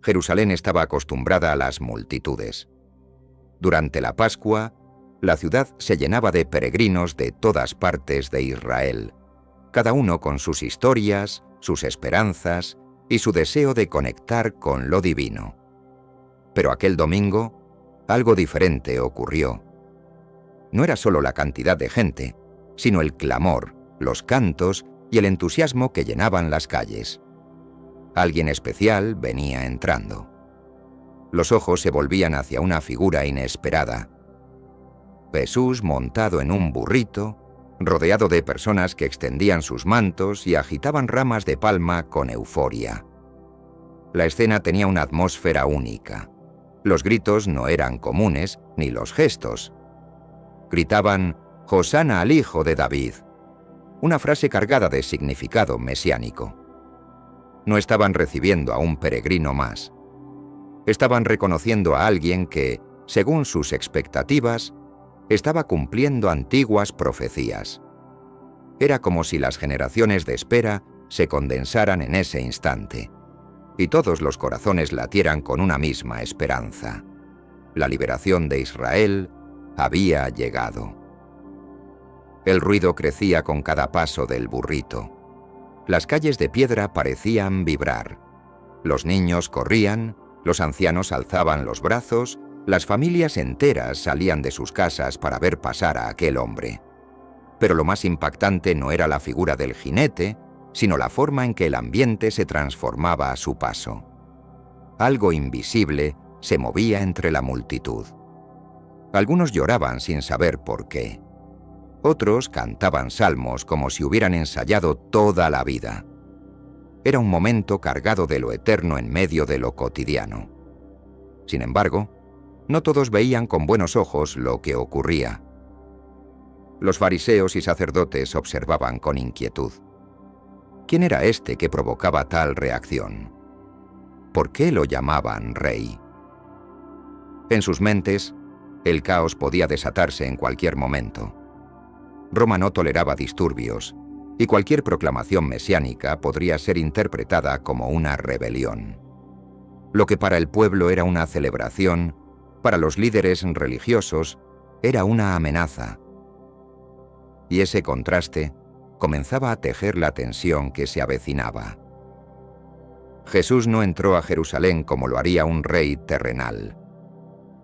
Jerusalén estaba acostumbrada a las multitudes. Durante la Pascua, la ciudad se llenaba de peregrinos de todas partes de Israel, cada uno con sus historias, sus esperanzas y su deseo de conectar con lo divino. Pero aquel domingo, algo diferente ocurrió. No era solo la cantidad de gente, sino el clamor, los cantos y el entusiasmo que llenaban las calles. Alguien especial venía entrando. Los ojos se volvían hacia una figura inesperada. Jesús montado en un burrito, rodeado de personas que extendían sus mantos y agitaban ramas de palma con euforia. La escena tenía una atmósfera única. Los gritos no eran comunes, ni los gestos. Gritaban, «Hosana al Hijo de David», una frase cargada de significado mesiánico. No estaban recibiendo a un peregrino más. Estaban reconociendo a alguien que, según sus expectativas, estaba cumpliendo antiguas profecías. Era como si las generaciones de espera se condensaran en ese instante, y todos los corazones latieran con una misma esperanza. La liberación de Israel había llegado. El ruido crecía con cada paso del burrito. Las calles de piedra parecían vibrar. Los niños corrían, los ancianos alzaban los brazos, las familias enteras salían de sus casas para ver pasar a aquel hombre. Pero lo más impactante no era la figura del jinete, sino la forma en que el ambiente se transformaba a su paso. Algo invisible se movía entre la multitud. Algunos lloraban sin saber por qué. Otros cantaban salmos como si hubieran ensayado toda la vida. Era un momento cargado de lo eterno en medio de lo cotidiano. Sin embargo, no todos veían con buenos ojos lo que ocurría. Los fariseos y sacerdotes observaban con inquietud. ¿Quién era este que provocaba tal reacción? ¿Por qué lo llamaban rey? En sus mentes, el caos podía desatarse en cualquier momento. Roma no toleraba disturbios, y cualquier proclamación mesiánica podría ser interpretada como una rebelión. Lo que para el pueblo era una celebración, para los líderes religiosos era una amenaza. Y ese contraste comenzaba a tejer la tensión que se avecinaba. Jesús no entró a Jerusalén como lo haría un rey terrenal.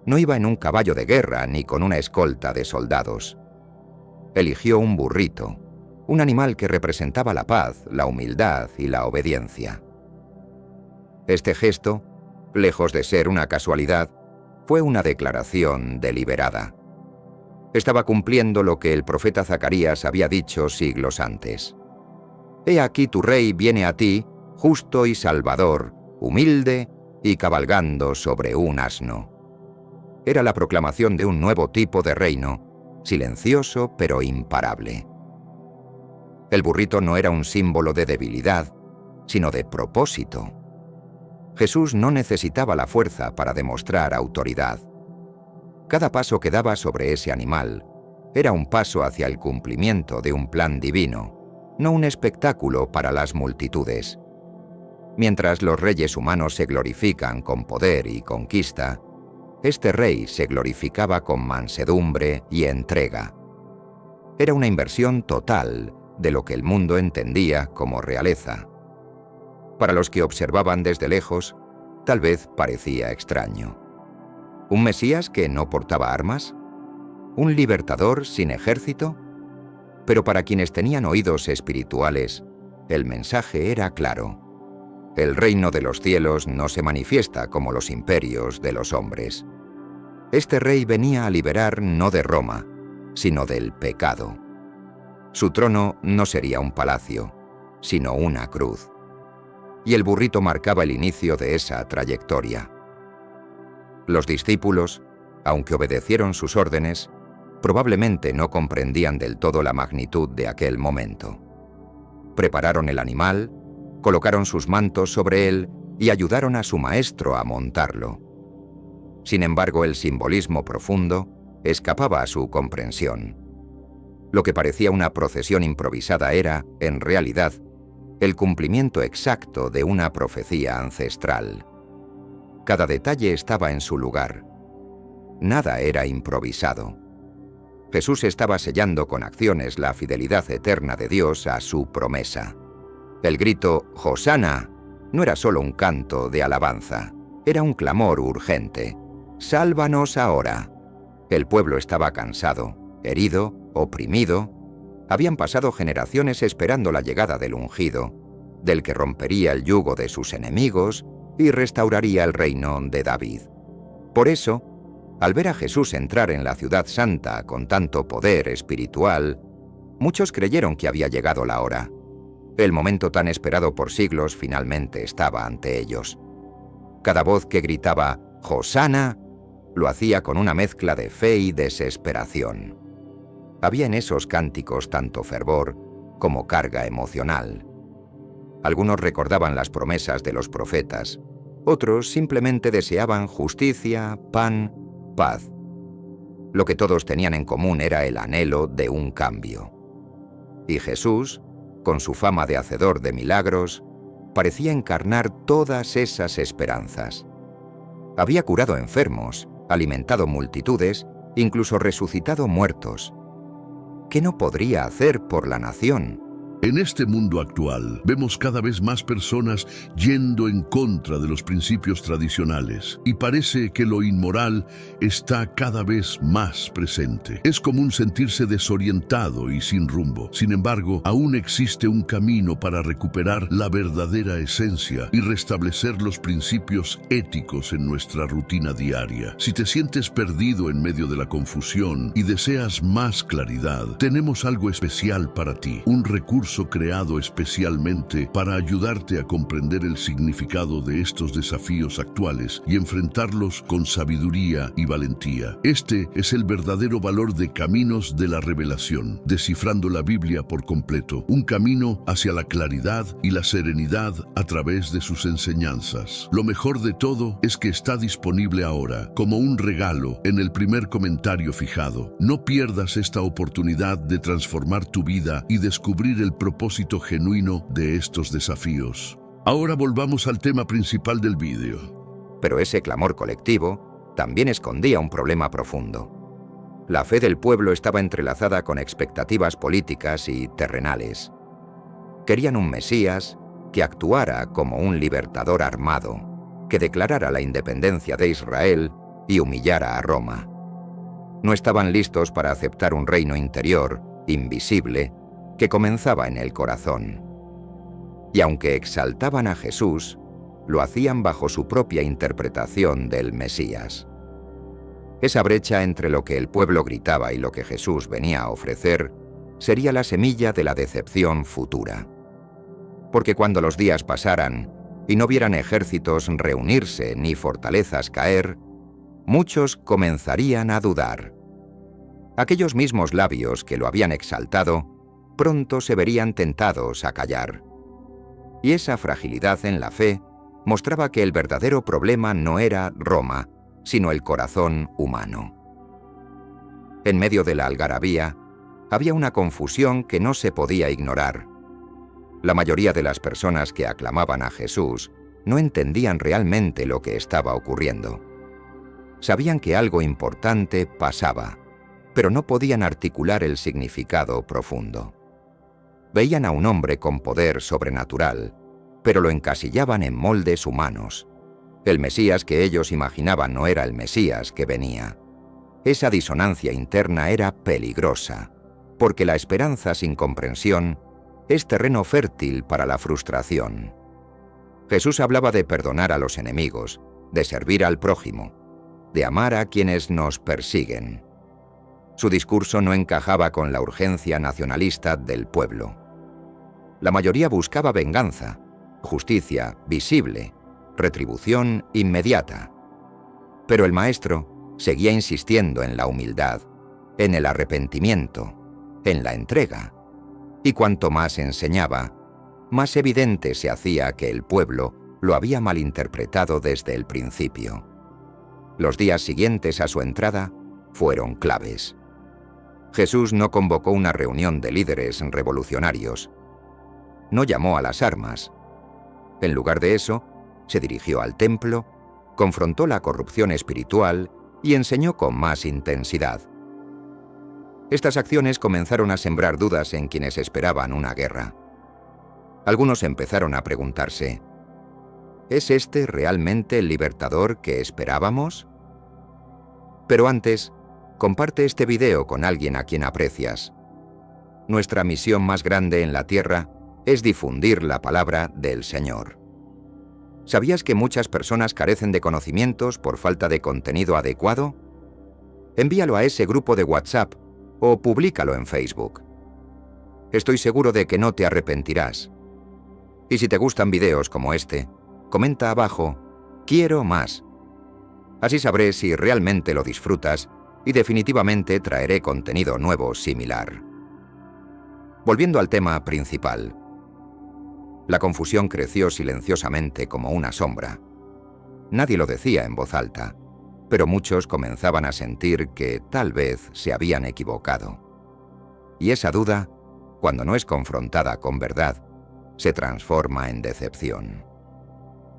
No iba en un caballo de guerra ni con una escolta de soldados. Eligió un burrito, un animal que representaba la paz, la humildad y la obediencia. Este gesto, lejos de ser una casualidad, fue una declaración deliberada. Estaba cumpliendo lo que el profeta Zacarías había dicho siglos antes. «He aquí tu rey viene a ti, justo y salvador, humilde y cabalgando sobre un asno». Era la proclamación de un nuevo tipo de reino, silencioso pero imparable. El burrito no era un símbolo de debilidad, sino de propósito. Jesús no necesitaba la fuerza para demostrar autoridad. Cada paso que daba sobre ese animal era un paso hacia el cumplimiento de un plan divino, no un espectáculo para las multitudes. Mientras los reyes humanos se glorifican con poder y conquista, este rey se glorificaba con mansedumbre y entrega. Era una inversión total de lo que el mundo entendía como realeza. Para los que observaban desde lejos, tal vez parecía extraño. ¿Un Mesías que no portaba armas? ¿Un libertador sin ejército? Pero para quienes tenían oídos espirituales, el mensaje era claro. El reino de los cielos no se manifiesta como los imperios de los hombres. Este rey venía a liberar no de Roma, sino del pecado. Su trono no sería un palacio, sino una cruz. Y el burrito marcaba el inicio de esa trayectoria. Los discípulos, aunque obedecieron sus órdenes, probablemente no comprendían del todo la magnitud de aquel momento. Prepararon el animal, colocaron sus mantos sobre él y ayudaron a su maestro a montarlo. Sin embargo, el simbolismo profundo escapaba a su comprensión. Lo que parecía una procesión improvisada era, en realidad, el cumplimiento exacto de una profecía ancestral. Cada detalle estaba en su lugar. Nada era improvisado. Jesús estaba sellando con acciones la fidelidad eterna de Dios a su promesa. El grito «Hosana» no era solo un canto de alabanza, era un clamor urgente. «Sálvanos ahora». El pueblo estaba cansado, herido, oprimido. Habían pasado generaciones esperando la llegada del ungido, del que rompería el yugo de sus enemigos y restauraría el reino de David. Por eso, al ver a Jesús entrar en la ciudad santa con tanto poder espiritual, muchos creyeron que había llegado la hora. El momento tan esperado por siglos finalmente estaba ante ellos. Cada voz que gritaba «Hosana» lo hacía con una mezcla de fe y desesperación. Había en esos cánticos tanto fervor como carga emocional. Algunos recordaban las promesas de los profetas, otros simplemente deseaban justicia, pan, paz. Lo que todos tenían en común era el anhelo de un cambio. Y Jesús, con su fama de hacedor de milagros, parecía encarnar todas esas esperanzas. Había curado enfermos, alimentado multitudes, incluso resucitado muertos. ¿Qué no podría hacer por la nación? En este mundo actual, vemos cada vez más personas yendo en contra de los principios tradicionales y parece que lo inmoral está cada vez más presente. Es común sentirse desorientado y sin rumbo. Sin embargo, aún existe un camino para recuperar la verdadera esencia y restablecer los principios éticos en nuestra rutina diaria. Si te sientes perdido en medio de la confusión y deseas más claridad, tenemos algo especial para ti, un recurso creado especialmente para ayudarte a comprender el significado de estos desafíos actuales y enfrentarlos con sabiduría y valentía. Este es el verdadero valor de Caminos de la Revelación, descifrando la Biblia por completo, un camino hacia la claridad y la serenidad a través de sus enseñanzas. Lo mejor de todo es que está disponible ahora, como un regalo, en el primer comentario fijado. No pierdas esta oportunidad de transformar tu vida y descubrir el propósito genuino de estos desafíos. Ahora volvamos al tema principal del vídeo. Pero ese clamor colectivo también escondía un problema profundo. La fe del pueblo estaba entrelazada con expectativas políticas y terrenales. Querían un Mesías que actuara como un libertador armado, que declarara la independencia de Israel y humillara a Roma. No estaban listos para aceptar un reino interior, invisible, que comenzaba en el corazón. Y aunque exaltaban a Jesús, lo hacían bajo su propia interpretación del Mesías. Esa brecha entre lo que el pueblo gritaba y lo que Jesús venía a ofrecer sería la semilla de la decepción futura. Porque cuando los días pasaran y no vieran ejércitos reunirse ni fortalezas caer, muchos comenzarían a dudar. Aquellos mismos labios que lo habían exaltado pronto se verían tentados a callar. Y esa fragilidad en la fe mostraba que el verdadero problema no era Roma, sino el corazón humano. En medio de la algarabía, había una confusión que no se podía ignorar. La mayoría de las personas que aclamaban a Jesús no entendían realmente lo que estaba ocurriendo. Sabían que algo importante pasaba, pero no podían articular el significado profundo. Veían a un hombre con poder sobrenatural, pero lo encasillaban en moldes humanos. El Mesías que ellos imaginaban no era el Mesías que venía. Esa disonancia interna era peligrosa, porque la esperanza sin comprensión es terreno fértil para la frustración. Jesús hablaba de perdonar a los enemigos, de servir al prójimo, de amar a quienes nos persiguen. Su discurso no encajaba con la urgencia nacionalista del pueblo. La mayoría buscaba venganza, justicia visible, retribución inmediata. Pero el Maestro seguía insistiendo en la humildad, en el arrepentimiento, en la entrega. Y cuanto más enseñaba, más evidente se hacía que el pueblo lo había malinterpretado desde el principio. Los días siguientes a su entrada fueron claves. Jesús no convocó una reunión de líderes revolucionarios. No llamó a las armas. En lugar de eso, se dirigió al templo, confrontó la corrupción espiritual y enseñó con más intensidad. Estas acciones comenzaron a sembrar dudas en quienes esperaban una guerra. Algunos empezaron a preguntarse, ¿es este realmente el libertador que esperábamos? Pero antes, comparte este video con alguien a quien aprecias. Nuestra misión más grande en la tierra es difundir la palabra del Señor. ¿Sabías que muchas personas carecen de conocimientos por falta de contenido adecuado? Envíalo a ese grupo de WhatsApp o públicalo en Facebook. Estoy seguro de que no te arrepentirás. Y si te gustan videos como este, comenta abajo, quiero más. Así sabré si realmente lo disfrutas y definitivamente traeré contenido nuevo similar. Volviendo al tema principal. La confusión creció silenciosamente como una sombra. Nadie lo decía en voz alta, pero muchos comenzaban a sentir que tal vez se habían equivocado. Y esa duda, cuando no es confrontada con verdad, se transforma en decepción.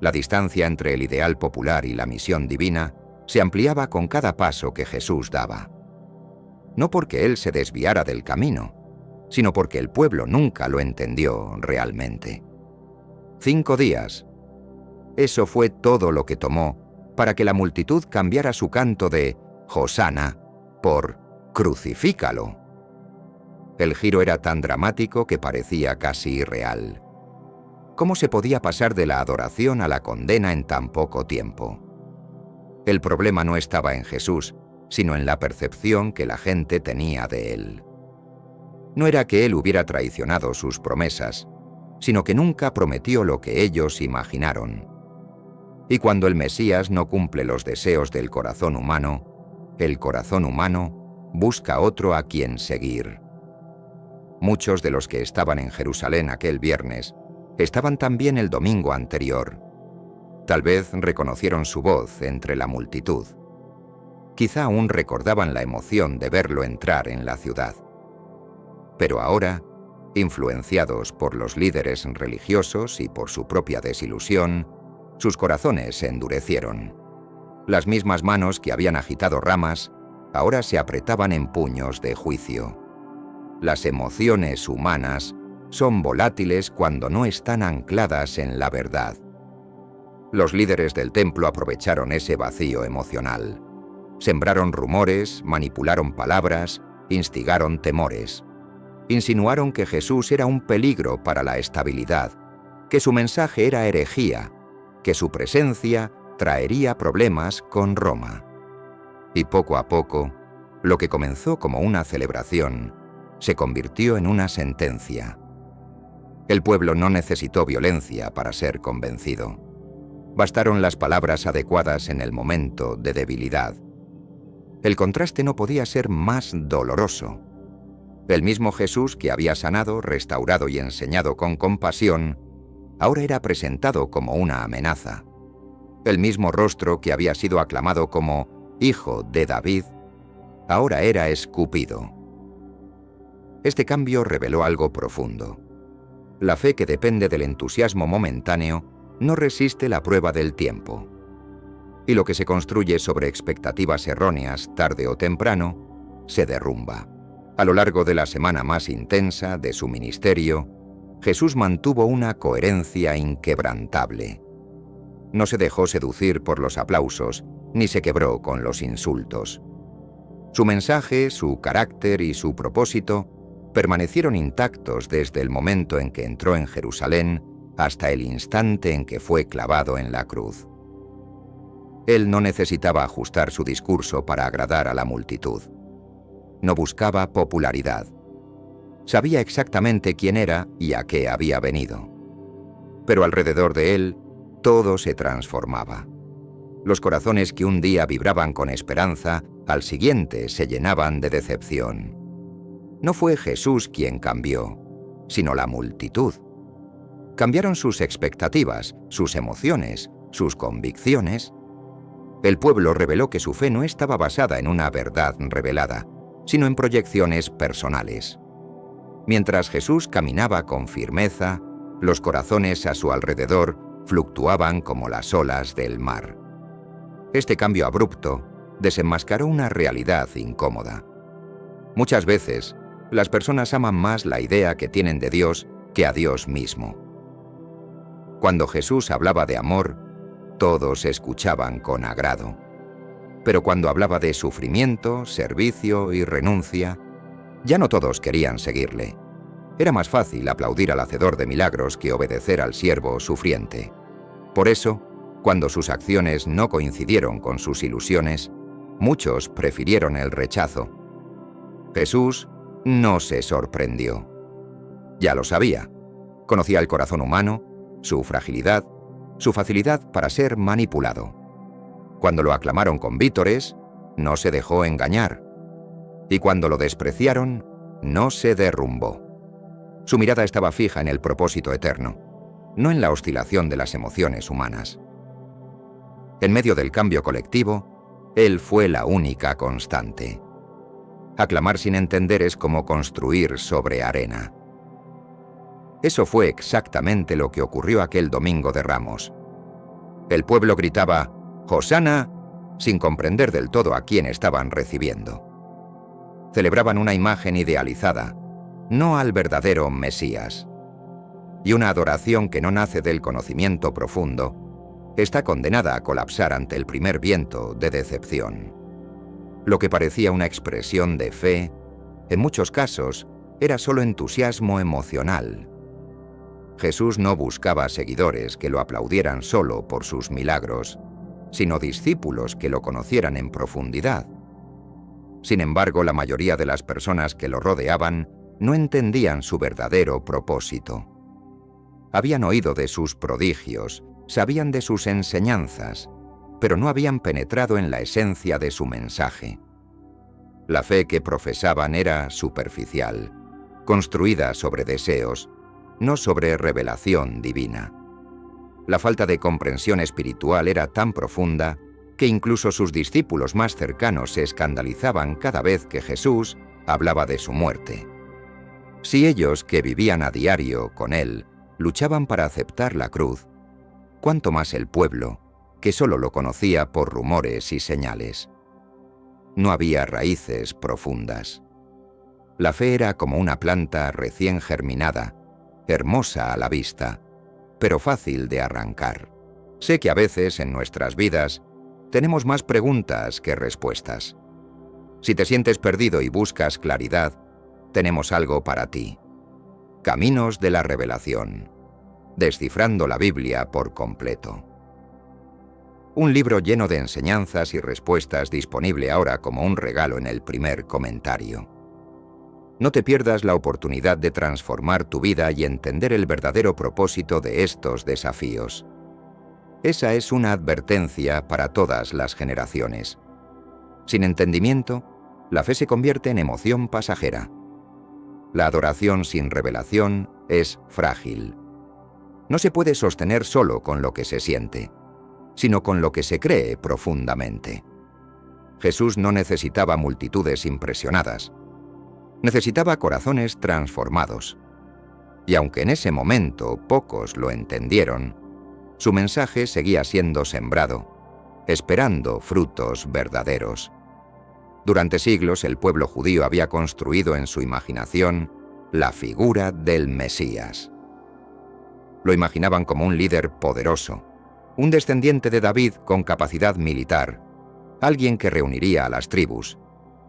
La distancia entre el ideal popular y la misión divina se ampliaba con cada paso que Jesús daba. No porque él se desviara del camino, sino porque el pueblo nunca lo entendió realmente. 5 días. Eso fue todo lo que tomó para que la multitud cambiara su canto de Hosana por Crucifícalo. El giro era tan dramático que parecía casi irreal. ¿Cómo se podía pasar de la adoración a la condena en tan poco tiempo? El problema no estaba en Jesús, sino en la percepción que la gente tenía de él. No era que él hubiera traicionado sus promesas, sino que nunca prometió lo que ellos imaginaron. Y cuando el Mesías no cumple los deseos del corazón humano, el corazón humano busca otro a quien seguir. Muchos de los que estaban en Jerusalén aquel viernes estaban también el domingo anterior. Tal vez reconocieron su voz entre la multitud. Quizá aún recordaban la emoción de verlo entrar en la ciudad. Pero ahora, influenciados por los líderes religiosos y por su propia desilusión, sus corazones se endurecieron. Las mismas manos que habían agitado ramas, ahora se apretaban en puños de juicio. Las emociones humanas son volátiles cuando no están ancladas en la verdad. Los líderes del templo aprovecharon ese vacío emocional. Sembraron rumores, manipularon palabras, instigaron temores. Insinuaron que Jesús era un peligro para la estabilidad, que su mensaje era herejía, que su presencia traería problemas con Roma. Y poco a poco, lo que comenzó como una celebración se convirtió en una sentencia. El pueblo no necesitó violencia para ser convencido. Bastaron las palabras adecuadas en el momento de debilidad. El contraste no podía ser más doloroso. El mismo Jesús que había sanado, restaurado y enseñado con compasión, ahora era presentado como una amenaza. El mismo rostro que había sido aclamado como Hijo de David, ahora era escupido. Este cambio reveló algo profundo. La fe que depende del entusiasmo momentáneo no resiste la prueba del tiempo. Y lo que se construye sobre expectativas erróneas tarde o temprano, se derrumba. A lo largo de la semana más intensa de su ministerio, Jesús mantuvo una coherencia inquebrantable. No se dejó seducir por los aplausos, ni se quebró con los insultos. Su mensaje, su carácter y su propósito permanecieron intactos desde el momento en que entró en Jerusalén hasta el instante en que fue clavado en la cruz. Él no necesitaba ajustar su discurso para agradar a la multitud. No buscaba popularidad. Sabía exactamente quién era y a qué había venido. Pero alrededor de él, todo se transformaba. Los corazones que un día vibraban con esperanza, al siguiente se llenaban de decepción. No fue Jesús quien cambió, sino la multitud. Cambiaron sus expectativas, sus emociones, sus convicciones. El pueblo reveló que su fe no estaba basada en una verdad revelada, sino en proyecciones personales. Mientras Jesús caminaba con firmeza, los corazones a su alrededor fluctuaban como las olas del mar. Este cambio abrupto desenmascaró una realidad incómoda. Muchas veces, las personas aman más la idea que tienen de Dios que a Dios mismo. Cuando Jesús hablaba de amor, todos escuchaban con agrado. Pero cuando hablaba de sufrimiento, servicio y renuncia, ya no todos querían seguirle. Era más fácil aplaudir al hacedor de milagros que obedecer al siervo sufriente. Por eso, cuando sus acciones no coincidieron con sus ilusiones, muchos prefirieron el rechazo. Jesús no se sorprendió. Ya lo sabía. Conocía el corazón humano, su fragilidad, su facilidad para ser manipulado. Cuando lo aclamaron con vítores, no se dejó engañar. Y cuando lo despreciaron, no se derrumbó. Su mirada estaba fija en el propósito eterno, no en la oscilación de las emociones humanas. En medio del cambio colectivo, Él fue la única constante. Aclamar sin entender es como construir sobre arena. Eso fue exactamente lo que ocurrió aquel domingo de Ramos. El pueblo gritaba «Hosana», sin comprender del todo a quién estaban recibiendo. Celebraban una imagen idealizada, no al verdadero Mesías. Y una adoración que no nace del conocimiento profundo está condenada a colapsar ante el primer viento de decepción. Lo que parecía una expresión de fe, en muchos casos, era solo entusiasmo emocional. Jesús no buscaba seguidores que lo aplaudieran solo por sus milagros, sino discípulos que lo conocieran en profundidad. Sin embargo, la mayoría de las personas que lo rodeaban no entendían su verdadero propósito. Habían oído de sus prodigios, sabían de sus enseñanzas, pero no habían penetrado en la esencia de su mensaje. La fe que profesaban era superficial, construida sobre deseos, no sobre revelación divina. La falta de comprensión espiritual era tan profunda que incluso sus discípulos más cercanos se escandalizaban cada vez que Jesús hablaba de su muerte. Si ellos, que vivían a diario con Él, luchaban para aceptar la cruz, ¿cuánto más el pueblo, que solo lo conocía por rumores y señales? No había raíces profundas. La fe era como una planta recién germinada, hermosa a la vista, pero fácil de arrancar. Sé que a veces en nuestras vidas tenemos más preguntas que respuestas. Si te sientes perdido y buscas claridad, tenemos algo para ti. Caminos de la Revelación. Descifrando la Biblia por completo. Un libro lleno de enseñanzas y respuestas disponible ahora como un regalo en el primer comentario. No te pierdas la oportunidad de transformar tu vida y entender el verdadero propósito de estos desafíos. Esa es una advertencia para todas las generaciones. Sin entendimiento, la fe se convierte en emoción pasajera. La adoración sin revelación es frágil. No se puede sostener solo con lo que se siente, sino con lo que se cree profundamente. Jesús no necesitaba multitudes impresionadas. Necesitaba corazones transformados. Y aunque en ese momento pocos lo entendieron, su mensaje seguía siendo sembrado, esperando frutos verdaderos. Durante siglos el pueblo judío había construido en su imaginación la figura del Mesías. Lo imaginaban como un líder poderoso, un descendiente de David con capacidad militar, alguien que reuniría a las tribus,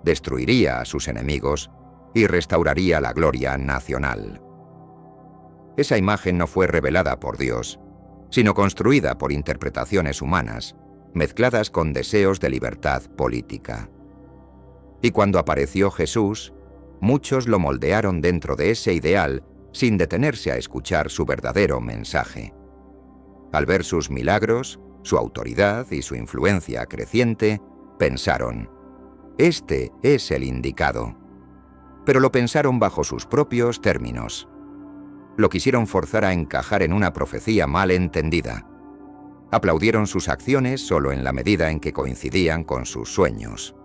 destruiría a sus enemigos y restauraría la gloria nacional. Esa imagen no fue revelada por Dios, sino construida por interpretaciones humanas, mezcladas con deseos de libertad política. Y cuando apareció Jesús, muchos lo moldearon dentro de ese ideal sin detenerse a escuchar su verdadero mensaje. Al ver sus milagros, su autoridad y su influencia creciente, pensaron, «Este es el indicado». Pero lo pensaron bajo sus propios términos. Lo quisieron forzar a encajar en una profecía mal entendida. Aplaudieron sus acciones solo en la medida en que coincidían con sus sueños.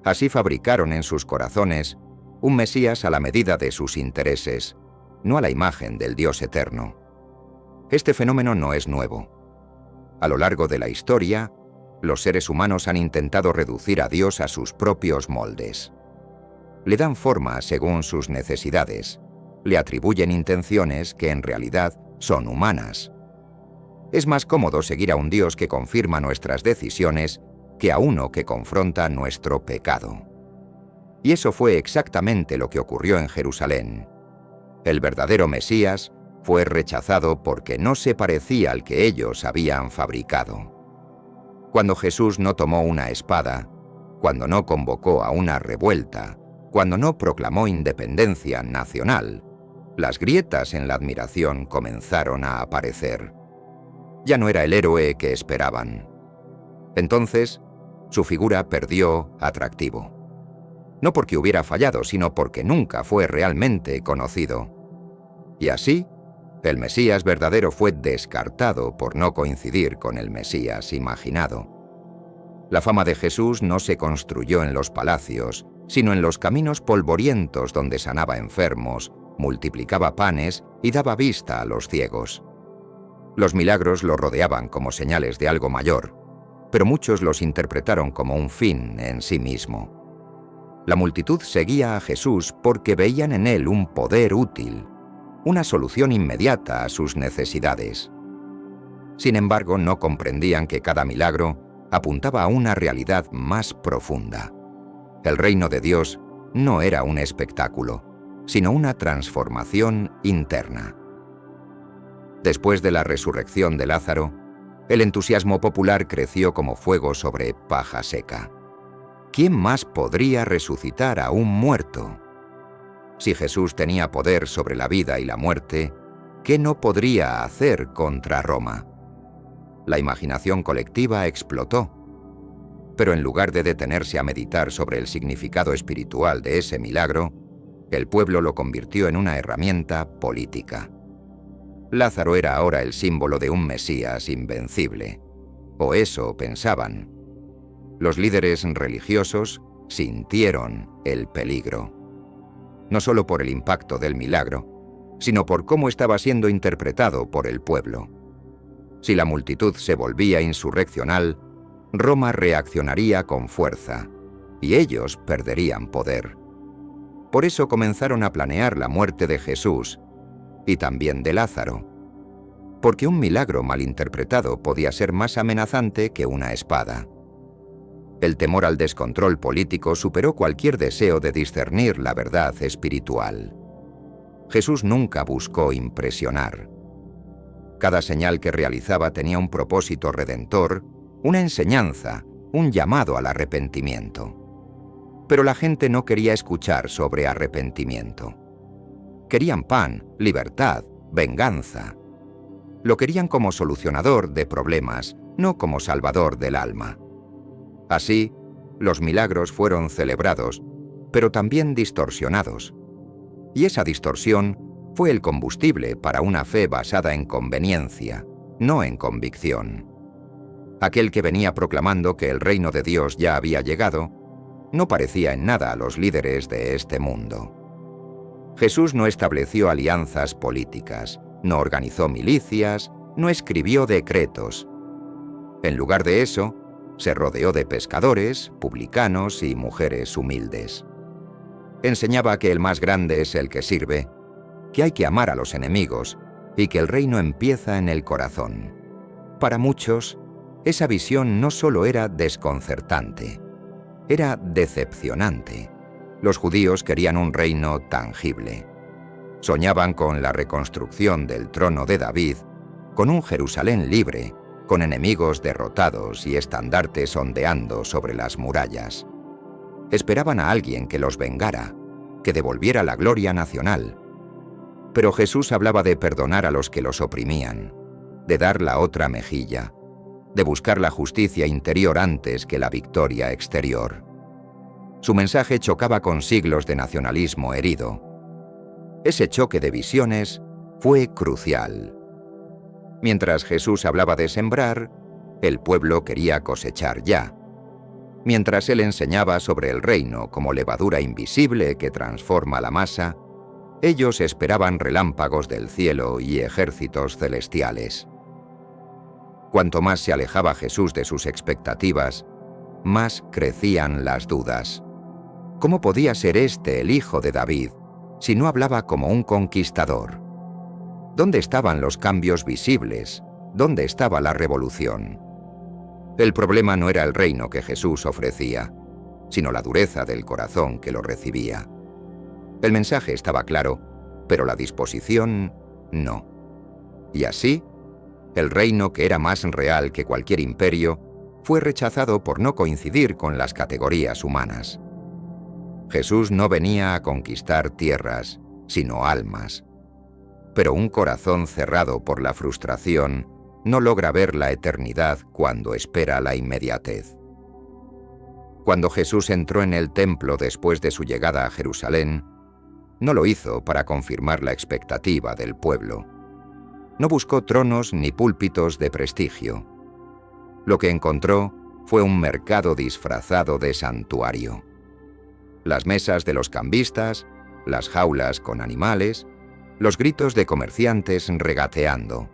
Así fabricaron en sus corazones un Mesías a la medida de sus intereses, no a la imagen del Dios eterno. Este fenómeno no es nuevo. A lo largo de la historia, Los seres humanos han intentado reducir a Dios a sus propios moldes. Le dan forma según sus necesidades, le atribuyen intenciones que en realidad son humanas. Es más cómodo seguir a un Dios que confirma nuestras decisiones que a uno que confronta nuestro pecado. Y eso fue exactamente lo que ocurrió en Jerusalén. El verdadero Mesías fue rechazado porque no se parecía al que ellos habían fabricado. Cuando Jesús no tomó una espada, cuando no convocó a una revuelta, cuando no proclamó independencia nacional, las grietas en la admiración comenzaron a aparecer. Ya no era el héroe que esperaban. Entonces, su figura perdió atractivo. No porque hubiera fallado, sino porque nunca fue realmente conocido. Y así, el Mesías verdadero fue descartado por no coincidir con el Mesías imaginado. La fama de Jesús no se construyó en los palacios, sino en los caminos polvorientos donde sanaba enfermos, multiplicaba panes y daba vista a los ciegos. Los milagros lo rodeaban como señales de algo mayor, pero muchos los interpretaron como un fin en sí mismo. La multitud seguía a Jesús porque veían en él un poder útil, una solución inmediata a sus necesidades. Sin embargo, no comprendían que cada milagro apuntaba a una realidad más profunda. El reino de Dios no era un espectáculo, sino una transformación interna. Después de la resurrección de Lázaro, el entusiasmo popular creció como fuego sobre paja seca. ¿Quién más podría resucitar a un muerto? Si Jesús tenía poder sobre la vida y la muerte, ¿qué no podría hacer contra Roma? La imaginación colectiva explotó. Pero en lugar de detenerse a meditar sobre el significado espiritual de ese milagro, el pueblo lo convirtió en una herramienta política. Lázaro era ahora el símbolo de un Mesías invencible. O eso pensaban. Los líderes religiosos sintieron el peligro. No solo por el impacto del milagro, sino por cómo estaba siendo interpretado por el pueblo. Si la multitud se volvía insurreccional, Roma reaccionaría con fuerza, y ellos perderían poder. Por eso comenzaron a planear la muerte de Jesús, y también de Lázaro, porque un milagro malinterpretado podía ser más amenazante que una espada. El temor al descontrol político superó cualquier deseo de discernir la verdad espiritual. Jesús nunca buscó impresionar. Cada señal que realizaba tenía un propósito redentor, una enseñanza, un llamado al arrepentimiento. Pero la gente no quería escuchar sobre arrepentimiento. Querían pan, libertad, venganza. Lo querían como solucionador de problemas, no como salvador del alma. Así, los milagros fueron celebrados, pero también distorsionados. Y esa distorsión fue el combustible para una fe basada en conveniencia, no en convicción. Aquel que venía proclamando que el reino de Dios ya había llegado, no parecía en nada a los líderes de este mundo. Jesús no estableció alianzas políticas, no organizó milicias, no escribió decretos. En lugar de eso, se rodeó de pescadores, publicanos y mujeres humildes. Enseñaba que el más grande es el que sirve, que hay que amar a los enemigos y que el reino empieza en el corazón. Para muchos, esa visión no solo era desconcertante, era decepcionante. Los judíos querían un reino tangible. Soñaban con la reconstrucción del trono de David, con un Jerusalén libre, con enemigos derrotados y estandartes ondeando sobre las murallas. Esperaban a alguien que los vengara, que devolviera la gloria nacional. Pero Jesús hablaba de perdonar a los que los oprimían, de dar la otra mejilla, de buscar la justicia interior antes que la victoria exterior. Su mensaje chocaba con siglos de nacionalismo herido. Ese choque de visiones fue crucial. Mientras Jesús hablaba de sembrar, el pueblo quería cosechar ya. Mientras él enseñaba sobre el reino como levadura invisible que transforma la masa, ellos esperaban relámpagos del cielo y ejércitos celestiales. Cuanto más se alejaba Jesús de sus expectativas, más crecían las dudas. ¿Cómo podía ser este el hijo de David si no hablaba como un conquistador? ¿Dónde estaban los cambios visibles? ¿Dónde estaba la revolución? El problema no era el reino que Jesús ofrecía, sino la dureza del corazón que lo recibía. El mensaje estaba claro, pero la disposición no. Y así, el reino que era más real que cualquier imperio fue rechazado por no coincidir con las categorías humanas. Jesús no venía a conquistar tierras, sino almas. Pero un corazón cerrado por la frustración no logra ver la eternidad cuando espera la inmediatez. Cuando Jesús entró en el templo después de su llegada a Jerusalén, no lo hizo para confirmar la expectativa del pueblo. No buscó tronos ni púlpitos de prestigio. Lo que encontró fue un mercado disfrazado de santuario. Las mesas de los cambistas, las jaulas con animales, los gritos de comerciantes regateando.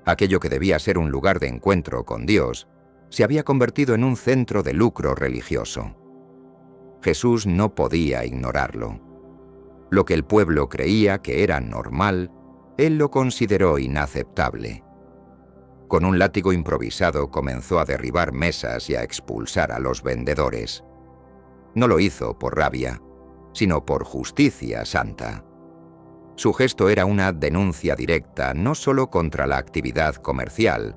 Aquello que debía ser un lugar de encuentro con Dios, se había convertido en un centro de lucro religioso. Jesús no podía ignorarlo. Lo que el pueblo creía que era normal, él lo consideró inaceptable. Con un látigo improvisado comenzó a derribar mesas y a expulsar a los vendedores. No lo hizo por rabia, sino por justicia santa. Su gesto era una denuncia directa no solo contra la actividad comercial,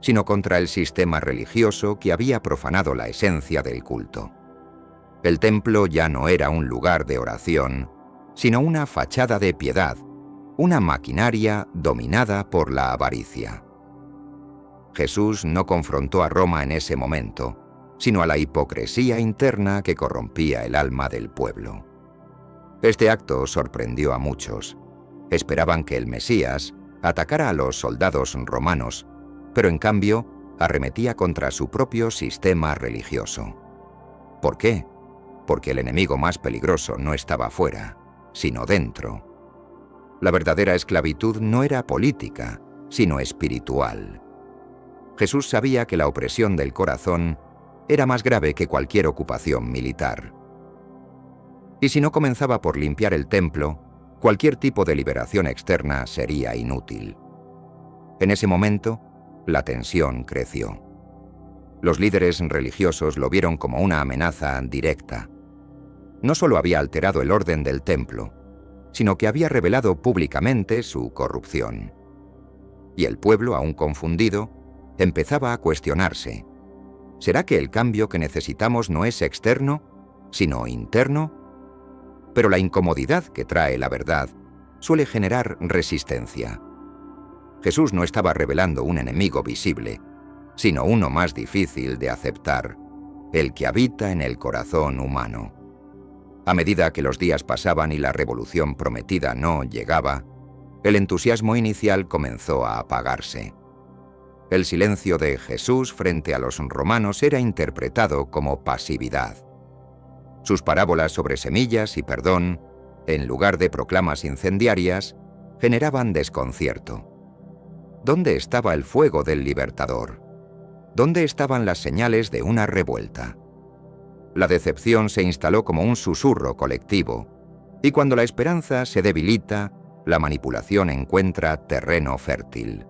sino contra el sistema religioso que había profanado la esencia del culto. El templo ya no era un lugar de oración, sino una fachada de piedad, una maquinaria dominada por la avaricia. Jesús no confrontó a Roma en ese momento, sino a la hipocresía interna que corrompía el alma del pueblo. Este acto sorprendió a muchos. Esperaban que el Mesías atacara a los soldados romanos, pero en cambio arremetía contra su propio sistema religioso. ¿Por qué? Porque el enemigo más peligroso no estaba fuera, sino dentro. La verdadera esclavitud no era política, sino espiritual. Jesús sabía que la opresión del corazón era más grave que cualquier ocupación militar. Y si no comenzaba por limpiar el templo, cualquier tipo de liberación externa sería inútil. En ese momento, la tensión creció. Los líderes religiosos lo vieron como una amenaza directa. No solo había alterado el orden del templo, sino que había revelado públicamente su corrupción. Y el pueblo, aún confundido, empezaba a cuestionarse. ¿Será que el cambio que necesitamos no es externo, sino interno? Pero la incomodidad que trae la verdad suele generar resistencia. Jesús no estaba revelando un enemigo visible, sino uno más difícil de aceptar, el que habita en el corazón humano. A medida que los días pasaban y la revolución prometida no llegaba, el entusiasmo inicial comenzó a apagarse. El silencio de Jesús frente a los romanos era interpretado como pasividad. Sus parábolas sobre semillas y perdón, en lugar de proclamas incendiarias, generaban desconcierto. ¿Dónde estaba el fuego del libertador? ¿Dónde estaban las señales de una revuelta? La decepción se instaló como un susurro colectivo, y cuando la esperanza se debilita, la manipulación encuentra terreno fértil.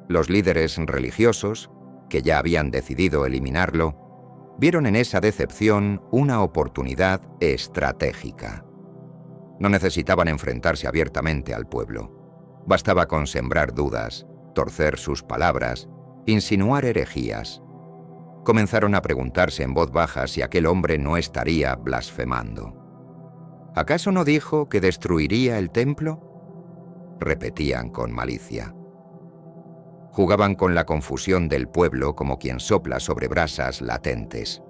Los líderes religiosos, que ya habían decidido eliminarlo, vieron en esa decepción una oportunidad estratégica. No necesitaban enfrentarse abiertamente al pueblo. Bastaba con sembrar dudas, torcer sus palabras, insinuar herejías. Comenzaron a preguntarse en voz baja si aquel hombre no estaría blasfemando. ¿Acaso no dijo que destruiría el templo? Repetían con malicia. Jugaban con la confusión del pueblo como quien sopla sobre brasas latentes.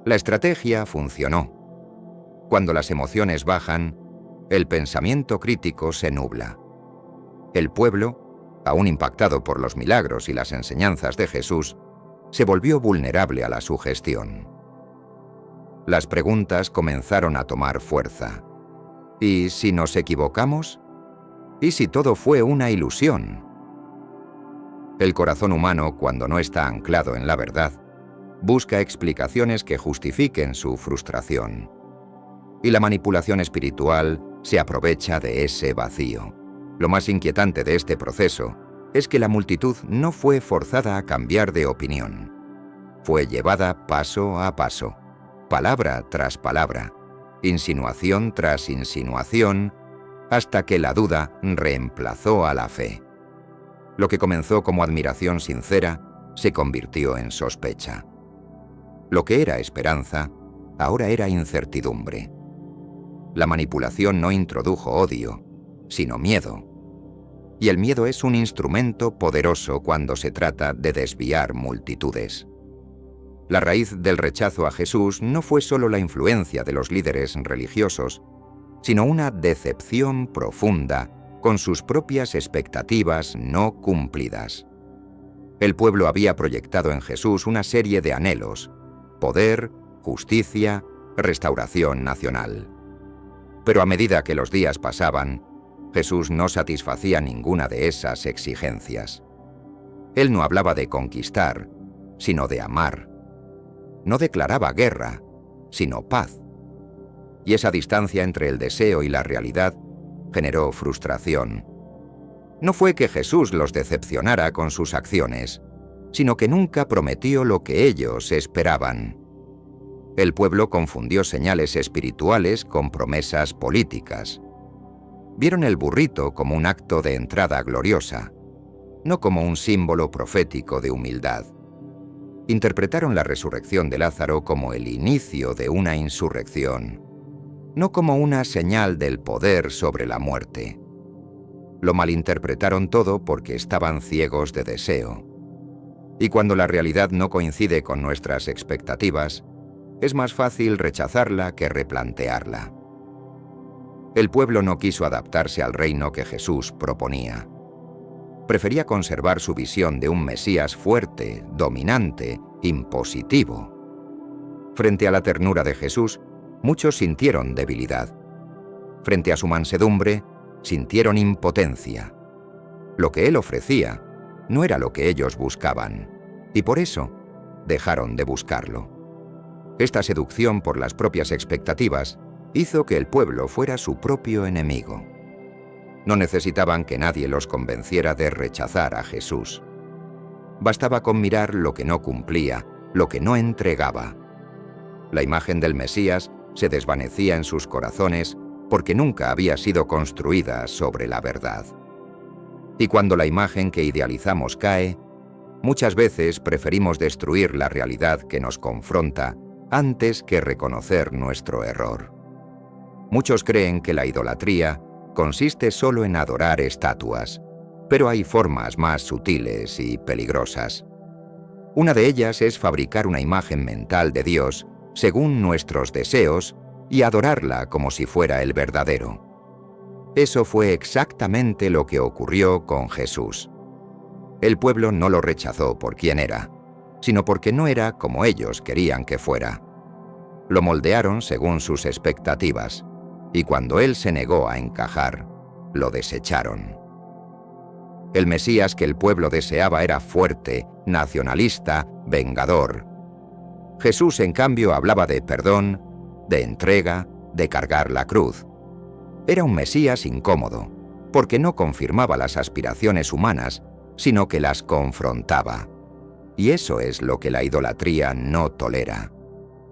La estrategia funcionó. Cuando las emociones bajan, el pensamiento crítico se nubla. El pueblo, aún impactado por los milagros y las enseñanzas de Jesús, se volvió vulnerable a la sugestión. Las preguntas comenzaron a tomar fuerza. ¿Y si nos equivocamos? ¿Y si todo fue una ilusión? El corazón humano, cuando no está anclado en la verdad, busca explicaciones que justifiquen su frustración. Y la manipulación espiritual se aprovecha de ese vacío. Lo más inquietante de este proceso es que la multitud no fue forzada a cambiar de opinión. Fue llevada paso a paso, palabra tras palabra, insinuación tras insinuación, hasta que la duda reemplazó a la fe. Lo que comenzó como admiración sincera se convirtió en sospecha. Lo que era esperanza, ahora era incertidumbre. La manipulación no introdujo odio, sino miedo. Y el miedo es un instrumento poderoso cuando se trata de desviar multitudes. La raíz del rechazo a Jesús no fue solo la influencia de los líderes religiosos, sino una decepción profunda con sus propias expectativas no cumplidas. El pueblo había proyectado en Jesús una serie de anhelos: poder, justicia, restauración nacional. Pero a medida que los días pasaban, Jesús no satisfacía ninguna de esas exigencias. Él no hablaba de conquistar, sino de amar. No declaraba guerra, sino paz. Y esa distancia entre el deseo y la realidad generó frustración. No fue que Jesús los decepcionara con sus acciones, sino que nunca prometió lo que ellos esperaban. El pueblo confundió señales espirituales con promesas políticas. Vieron el burrito como un acto de entrada gloriosa, no como un símbolo profético de humildad. Interpretaron la resurrección de Lázaro como el inicio de una insurrección, no como una señal del poder sobre la muerte. Lo malinterpretaron todo porque estaban ciegos de deseo. Y cuando la realidad no coincide con nuestras expectativas, es más fácil rechazarla que replantearla. El pueblo no quiso adaptarse al reino que Jesús proponía. Prefería conservar su visión de un Mesías fuerte, dominante, impositivo. Frente a la ternura de Jesús, muchos sintieron debilidad. Frente a su mansedumbre, sintieron impotencia. Lo que él ofrecía no era lo que ellos buscaban, y por eso dejaron de buscarlo. Esta seducción por las propias expectativas hizo que el pueblo fuera su propio enemigo. No necesitaban que nadie los convenciera de rechazar a Jesús. Bastaba con mirar lo que no cumplía, lo que no entregaba. La imagen del Mesías se desvanecía en sus corazones porque nunca había sido construida sobre la verdad. Y cuando la imagen que idealizamos cae, muchas veces preferimos destruir la realidad que nos confronta antes que reconocer nuestro error. Muchos creen que la idolatría consiste solo en adorar estatuas, pero hay formas más sutiles y peligrosas. Una de ellas es fabricar una imagen mental de Dios según nuestros deseos y adorarla como si fuera el verdadero. Eso fue exactamente lo que ocurrió con Jesús. El pueblo no lo rechazó por quien era, sino porque no era como ellos querían que fuera. Lo moldearon según sus expectativas, y cuando él se negó a encajar, lo desecharon. El Mesías que el pueblo deseaba era fuerte, nacionalista, vengador. Jesús, en cambio, hablaba de perdón, de entrega, de cargar la cruz. Era un Mesías incómodo, porque no confirmaba las aspiraciones humanas, sino que las confrontaba. Y eso es lo que la idolatría no tolera.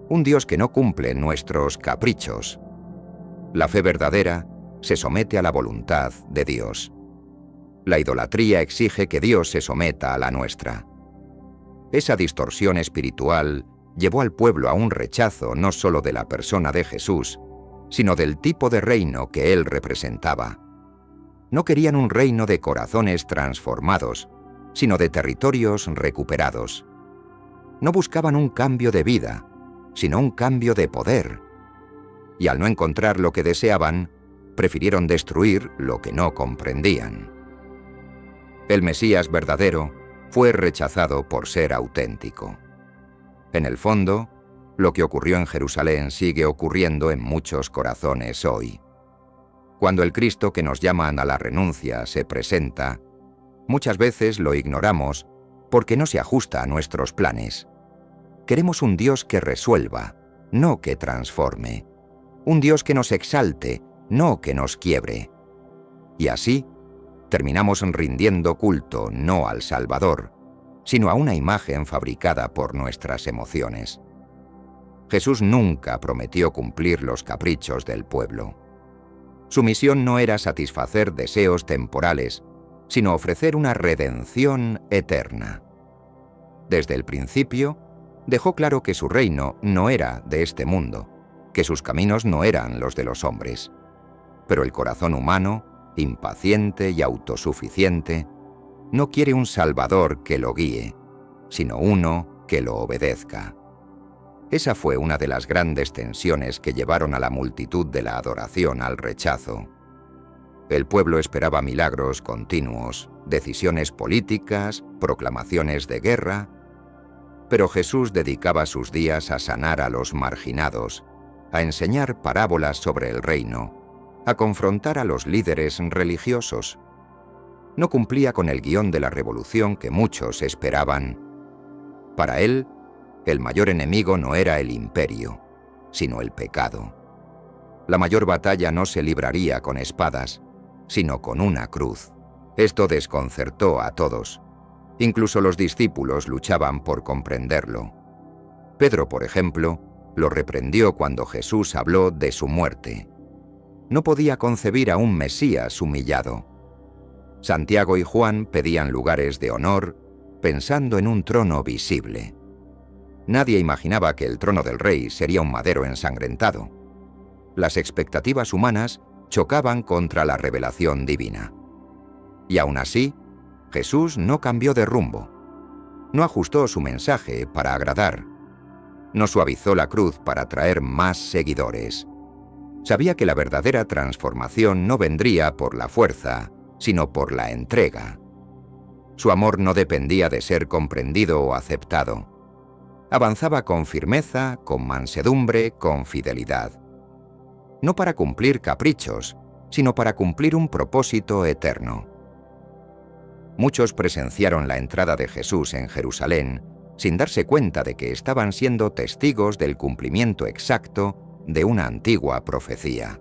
Un Dios que no cumple nuestros caprichos. La fe verdadera se somete a la voluntad de Dios. La idolatría exige que Dios se someta a la nuestra. Esa distorsión espiritual llevó al pueblo a un rechazo no solo de la persona de Jesús, sino del tipo de reino que él representaba. No querían un reino de corazones transformados, sino de territorios recuperados. No buscaban un cambio de vida, sino un cambio de poder. Y al no encontrar lo que deseaban, prefirieron destruir lo que no comprendían. El Mesías verdadero fue rechazado por ser auténtico. En el fondo, lo que ocurrió en Jerusalén sigue ocurriendo en muchos corazones hoy. Cuando el Cristo que nos llaman a la renuncia se presenta, muchas veces lo ignoramos porque no se ajusta a nuestros planes. Queremos un Dios que resuelva, no que transforme. Un Dios que nos exalte, no que nos quiebre. Y así, terminamos rindiendo culto no al Salvador, sino a una imagen fabricada por nuestras emociones. Jesús nunca prometió cumplir los caprichos del pueblo. Su misión no era satisfacer deseos temporales, sino ofrecer una redención eterna. Desde el principio, dejó claro que su reino no era de este mundo, que sus caminos no eran los de los hombres. Pero el corazón humano, impaciente y autosuficiente, no quiere un Salvador que lo guíe, sino uno que lo obedezca. Esa fue una de las grandes tensiones que llevaron a la multitud de la adoración al rechazo. El pueblo esperaba milagros continuos, decisiones políticas, proclamaciones de guerra, pero Jesús dedicaba sus días a sanar a los marginados, a enseñar parábolas sobre el reino, a confrontar a los líderes religiosos. No cumplía con el guión de la revolución que muchos esperaban. Para él, el mayor enemigo no era el imperio, sino el pecado. La mayor batalla no se libraría con espadas, sino con una cruz. Esto desconcertó a todos. Incluso los discípulos luchaban por comprenderlo. Pedro, por ejemplo, lo reprendió cuando Jesús habló de su muerte. No podía concebir a un Mesías humillado. Santiago y Juan pedían lugares de honor, pensando en un trono visible. Nadie imaginaba que el trono del rey sería un madero ensangrentado. Las expectativas humanas chocaban contra la revelación divina. Y aún así, Jesús no cambió de rumbo. No ajustó su mensaje para agradar. No suavizó la cruz para traer más seguidores. Sabía que la verdadera transformación no vendría por la fuerza, sino por la entrega. Su amor no dependía de ser comprendido o aceptado. Avanzaba con firmeza, con mansedumbre, con fidelidad. No para cumplir caprichos, sino para cumplir un propósito eterno. Muchos presenciaron la entrada de Jesús en Jerusalén sin darse cuenta de que estaban siendo testigos del cumplimiento exacto de una antigua profecía.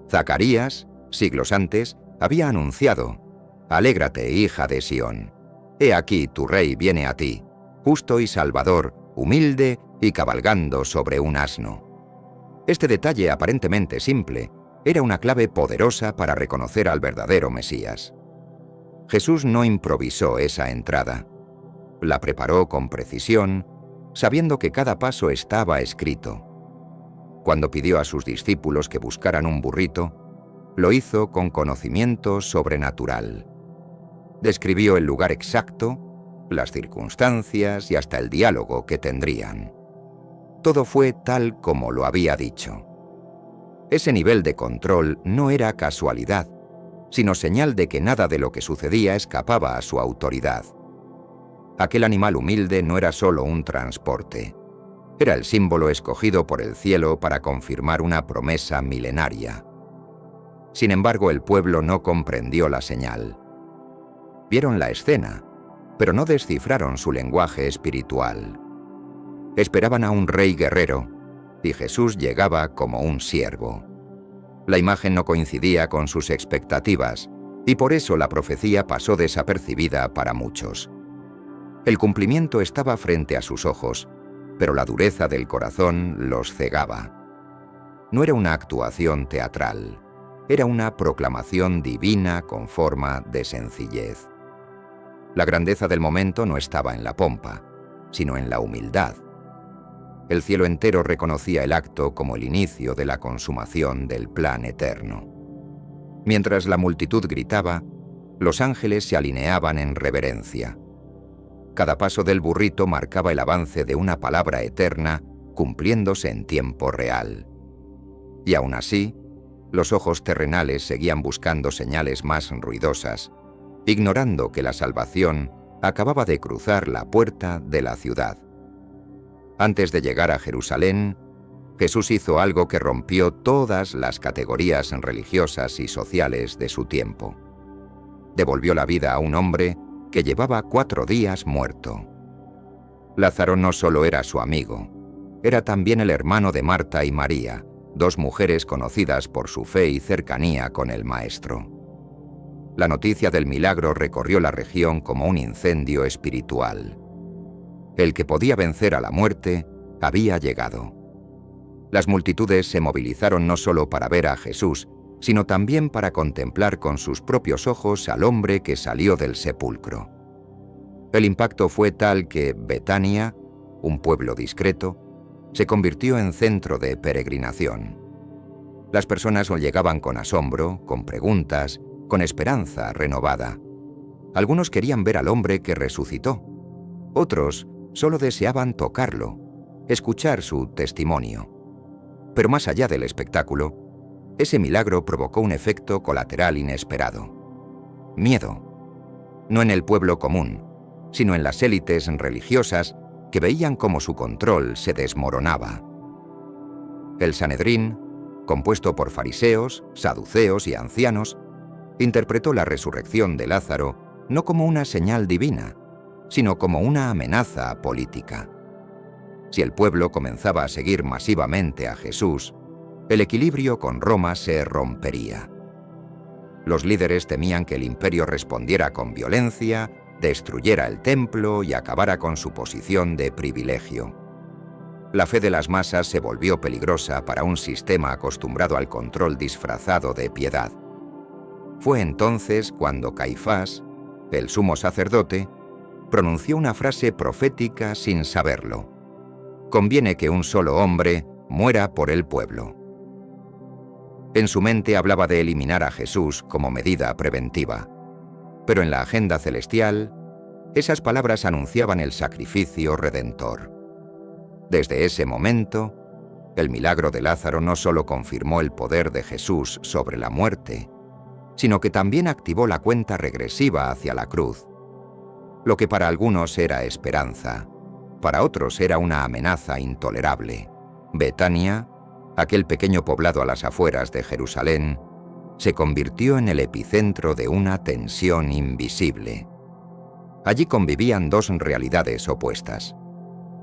Zacarías, siglos antes, había anunciado: «Alégrate, hija de Sión. He aquí tu rey viene a ti, justo y salvador, humilde y cabalgando sobre un asno». Este detalle aparentemente simple era una clave poderosa para reconocer al verdadero Mesías. Jesús no improvisó esa entrada. La preparó con precisión, sabiendo que cada paso estaba escrito. Cuando pidió a sus discípulos que buscaran un burrito, lo hizo con conocimiento sobrenatural. Describió el lugar exacto, las circunstancias y hasta el diálogo que tendrían. Todo fue tal como lo había dicho. Ese nivel de control no era casualidad, sino señal de que nada de lo que sucedía escapaba a su autoridad. Aquel animal humilde no era solo un transporte. Era el símbolo escogido por el cielo para confirmar una promesa milenaria. Sin embargo, el pueblo no comprendió la señal. Vieron la escena, pero no descifraron su lenguaje espiritual. Esperaban a un rey guerrero, y Jesús llegaba como un siervo. La imagen no coincidía con sus expectativas, y por eso la profecía pasó desapercibida para muchos. El cumplimiento estaba frente a sus ojos, pero la dureza del corazón los cegaba. No era una actuación teatral, era una proclamación divina con forma de sencillez. La grandeza del momento no estaba en la pompa, sino en la humildad. El cielo entero reconocía el acto como el inicio de la consumación del plan eterno. Mientras la multitud gritaba, los ángeles se alineaban en reverencia. Cada paso del burrito marcaba el avance de una palabra eterna cumpliéndose en tiempo real. Y aún así, los ojos terrenales seguían buscando señales más ruidosas, ignorando que la salvación acababa de cruzar la puerta de la ciudad. Antes de llegar a Jerusalén, Jesús hizo algo que rompió todas las categorías religiosas y sociales de su tiempo. Devolvió la vida a un hombre que llevaba 4 días muerto. Lázaro no solo era su amigo, era también el hermano de Marta y María, 2 mujeres conocidas por su fe y cercanía con el Maestro. La noticia del milagro recorrió la región como un incendio espiritual. El que podía vencer a la muerte había llegado. Las multitudes se movilizaron no solo para ver a Jesús, sino también para contemplar con sus propios ojos al hombre que salió del sepulcro. El impacto fue tal que Betania, un pueblo discreto, se convirtió en centro de peregrinación. Las personas lo llegaban con asombro, con preguntas, con esperanza renovada. Algunos querían ver al hombre que resucitó. Otros solo deseaban tocarlo, escuchar su testimonio. Pero más allá del espectáculo, ese milagro provocó un efecto colateral inesperado. Miedo. No en el pueblo común, sino en las élites religiosas que veían cómo su control se desmoronaba. El Sanedrín, compuesto por fariseos, saduceos y ancianos, interpretó la resurrección de Lázaro no como una señal divina, sino como una amenaza política. Si el pueblo comenzaba a seguir masivamente a Jesús, el equilibrio con Roma se rompería. Los líderes temían que el imperio respondiera con violencia, destruyera el templo y acabara con su posición de privilegio. La fe de las masas se volvió peligrosa para un sistema acostumbrado al control disfrazado de piedad. Fue entonces cuando Caifás, el sumo sacerdote, pronunció una frase profética sin saberlo: «Conviene que un solo hombre muera por el pueblo». En su mente hablaba de eliminar a Jesús como medida preventiva, pero en la agenda celestial, esas palabras anunciaban el sacrificio redentor. Desde ese momento, el milagro de Lázaro no solo confirmó el poder de Jesús sobre la muerte, sino que también activó la cuenta regresiva hacia la cruz. Lo que para algunos era esperanza, para otros era una amenaza intolerable. Betania, aquel pequeño poblado a las afueras de Jerusalén, se convirtió en el epicentro de una tensión invisible. Allí convivían 2 realidades opuestas: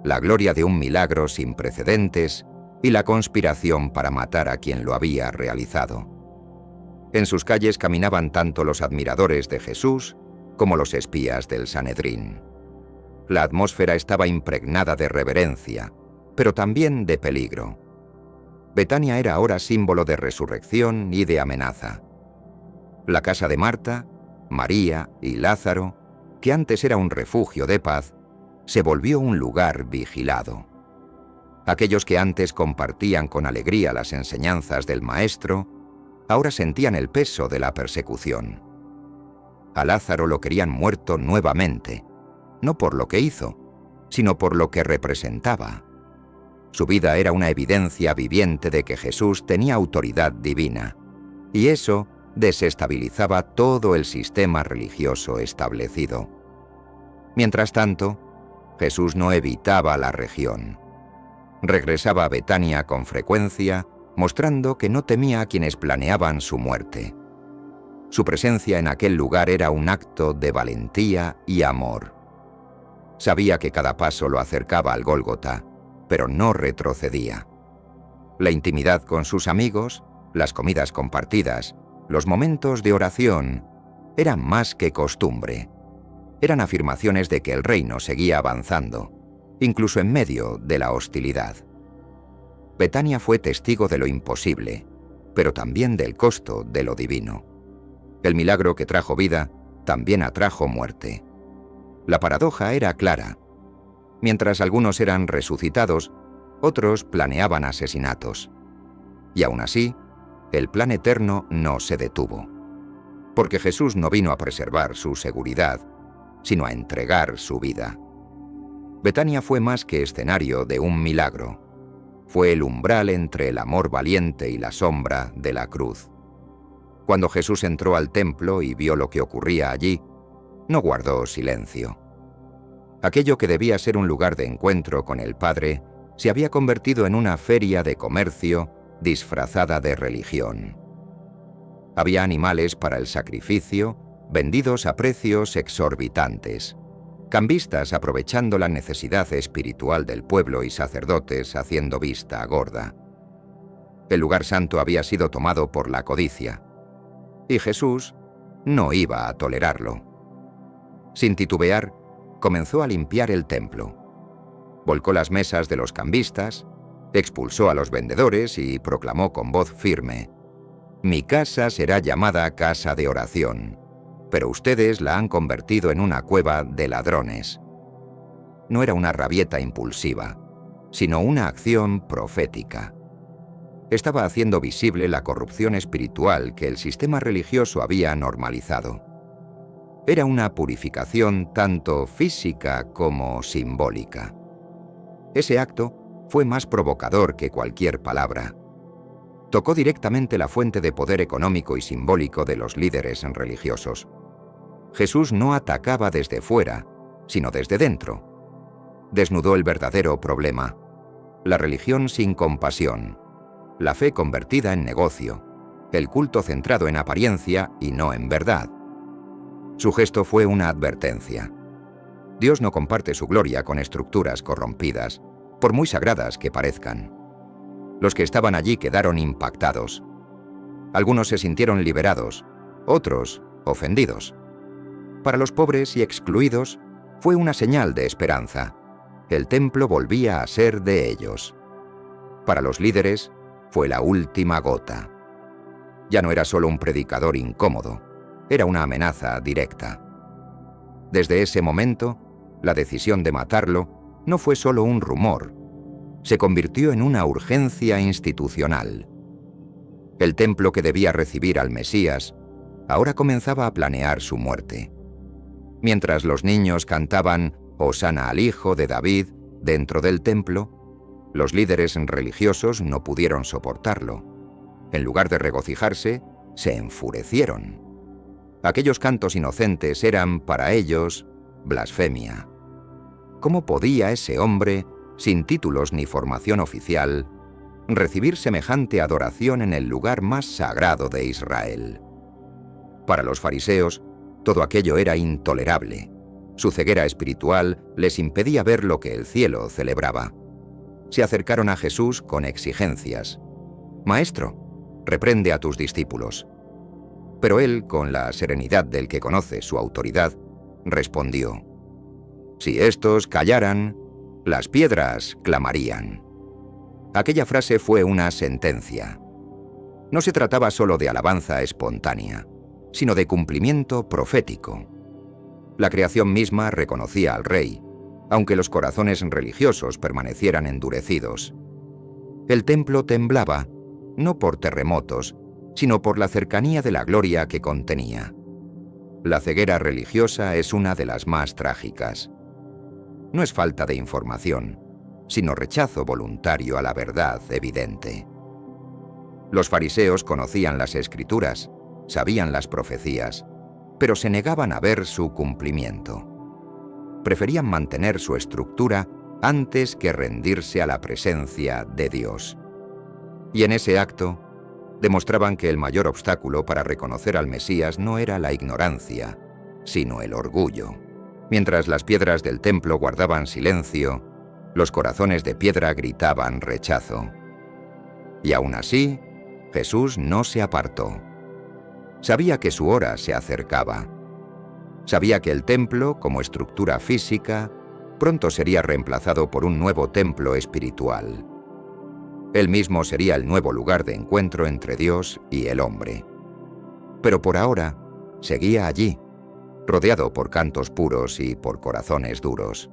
la gloria de un milagro sin precedentes y la conspiración para matar a quien lo había realizado. En sus calles caminaban tanto los admiradores de Jesús como los espías del Sanedrín. La atmósfera estaba impregnada de reverencia, pero también de peligro. Betania era ahora símbolo de resurrección y de amenaza. La casa de Marta, María y Lázaro, que antes era un refugio de paz, se volvió un lugar vigilado. Aquellos que antes compartían con alegría las enseñanzas del Maestro, ahora sentían el peso de la persecución. A Lázaro lo querían muerto nuevamente, no por lo que hizo, sino por lo que representaba. Su vida era una evidencia viviente de que Jesús tenía autoridad divina, y eso desestabilizaba todo el sistema religioso establecido. Mientras tanto, Jesús no evitaba la región. Regresaba a Betania con frecuencia, mostrando que no temía a quienes planeaban su muerte. Su presencia en aquel lugar era un acto de valentía y amor. Sabía que cada paso lo acercaba al Gólgota, pero no retrocedía. La intimidad con sus amigos, las comidas compartidas, los momentos de oración, eran más que costumbre. Eran afirmaciones de que el reino seguía avanzando, incluso en medio de la hostilidad. Betania fue testigo de lo imposible, pero también del costo de lo divino. El milagro que trajo vida también atrajo muerte. La paradoja era clara. Mientras algunos eran resucitados, otros planeaban asesinatos. Y aún así, el plan eterno no se detuvo. Porque Jesús no vino a preservar su seguridad, sino a entregar su vida. Betania fue más que escenario de un milagro. Fue el umbral entre el amor valiente y la sombra de la cruz. Cuando Jesús entró al templo y vio lo que ocurría allí, no guardó silencio. Aquello que debía ser un lugar de encuentro con el Padre se había convertido en una feria de comercio disfrazada de religión. Había animales para el sacrificio, vendidos a precios exorbitantes, cambistas aprovechando la necesidad espiritual del pueblo y sacerdotes haciendo vista gorda. El lugar santo había sido tomado por la codicia, y Jesús no iba a tolerarlo. Sin titubear, comenzó a limpiar el templo. Volcó las mesas de los cambistas, expulsó a los vendedores y proclamó con voz firme: «Mi casa será llamada casa de oración, pero ustedes la han convertido en una cueva de ladrones». No era una rabieta impulsiva, sino una acción profética. Estaba haciendo visible la corrupción espiritual que el sistema religioso había normalizado. Era una purificación tanto física como simbólica. Ese acto fue más provocador que cualquier palabra. Tocó directamente la fuente de poder económico y simbólico de los líderes religiosos. Jesús no atacaba desde fuera, sino desde dentro. Desnudó el verdadero problema: la religión sin compasión, la fe convertida en negocio, el culto centrado en apariencia y no en verdad. Su gesto fue una advertencia. Dios no comparte su gloria con estructuras corrompidas, por muy sagradas que parezcan. Los que estaban allí quedaron impactados. Algunos se sintieron liberados, otros ofendidos. Para los pobres y excluidos fue una señal de esperanza. El templo volvía a ser de ellos. Para los líderes fue la última gota. Ya no era solo un predicador incómodo, era una amenaza directa. Desde ese momento, la decisión de matarlo no fue solo un rumor, se convirtió en una urgencia institucional. El templo que debía recibir al Mesías ahora comenzaba a planear su muerte. Mientras los niños cantaban «Hosana al Hijo de David» dentro del templo, los líderes religiosos no pudieron soportarlo. En lugar de regocijarse, se enfurecieron. Aquellos cantos inocentes eran, para ellos, blasfemia. ¿Cómo podía ese hombre, sin títulos ni formación oficial, recibir semejante adoración en el lugar más sagrado de Israel? Para los fariseos, todo aquello era intolerable. Su ceguera espiritual les impedía ver lo que el cielo celebraba. Se acercaron a Jesús con exigencias. «Maestro, reprende a tus discípulos». Pero él, con la serenidad del que conoce su autoridad, respondió: «Si estos callaran, las piedras clamarían». Aquella frase fue una sentencia. No se trataba solo de alabanza espontánea, sino de cumplimiento profético. La creación misma reconocía al rey, aunque los corazones religiosos permanecieran endurecidos. El templo temblaba, no por terremotos, sino por la cercanía de la gloria que contenía. La ceguera religiosa es una de las más trágicas. No es falta de información, sino rechazo voluntario a la verdad evidente. Los fariseos conocían las Escrituras, sabían las profecías, pero se negaban a ver su cumplimiento. Preferían mantener su estructura antes que rendirse a la presencia de Dios. Y en ese acto, demostraban que el mayor obstáculo para reconocer al Mesías no era la ignorancia, sino el orgullo. Mientras las piedras del templo guardaban silencio, los corazones de piedra gritaban rechazo. Y aún así, Jesús no se apartó. Sabía que su hora se acercaba. Sabía que el templo, como estructura física, pronto sería reemplazado por un nuevo templo espiritual. Él mismo sería el nuevo lugar de encuentro entre Dios y el hombre. Pero por ahora, seguía allí, rodeado por cantos puros y por corazones duros.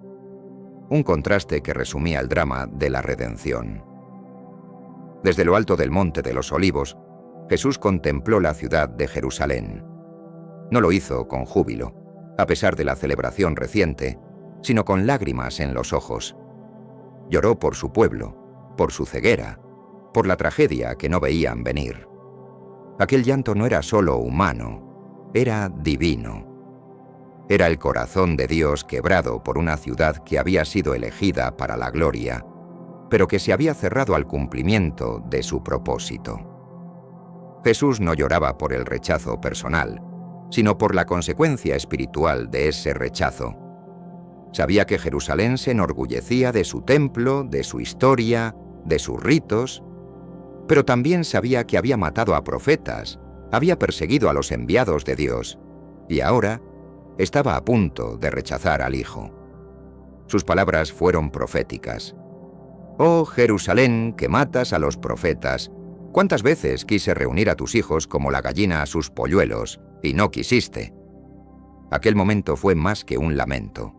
Un contraste que resumía el drama de la redención. Desde lo alto del Monte de los Olivos, Jesús contempló la ciudad de Jerusalén. No lo hizo con júbilo, a pesar de la celebración reciente, sino con lágrimas en los ojos. Lloró por su pueblo, por su ceguera, por la tragedia que no veían venir. Aquel llanto no era solo humano, era divino. Era el corazón de Dios quebrado por una ciudad que había sido elegida para la gloria, pero que se había cerrado al cumplimiento de su propósito. Jesús no lloraba por el rechazo personal, sino por la consecuencia espiritual de ese rechazo. Sabía que Jerusalén se enorgullecía de su templo, de su historia, de sus ritos, pero también sabía que había matado a profetas, había perseguido a los enviados de Dios, y ahora estaba a punto de rechazar al Hijo. Sus palabras fueron proféticas. «Oh Jerusalén, que matas a los profetas, ¿cuántas veces quise reunir a tus hijos como la gallina a sus polluelos, y no quisiste?» Aquel momento fue más que un lamento.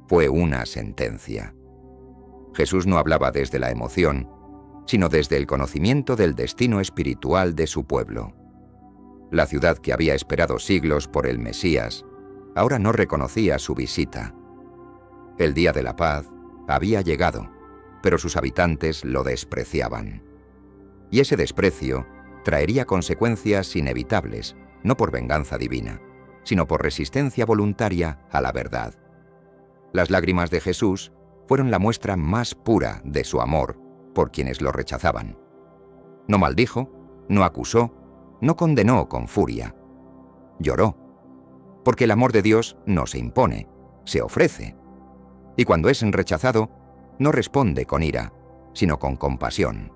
Fue una sentencia. Jesús no hablaba desde la emoción, sino desde el conocimiento del destino espiritual de su pueblo. La ciudad que había esperado siglos por el Mesías, ahora no reconocía su visita. El día de la paz había llegado, pero sus habitantes lo despreciaban. Y ese desprecio traería consecuencias inevitables, no por venganza divina, sino por resistencia voluntaria a la verdad. Las lágrimas de Jesús fueron la muestra más pura de su amor por quienes lo rechazaban. No maldijo, no acusó, no condenó con furia. Lloró, porque el amor de Dios no se impone, se ofrece. Y cuando es rechazado, no responde con ira, sino con compasión.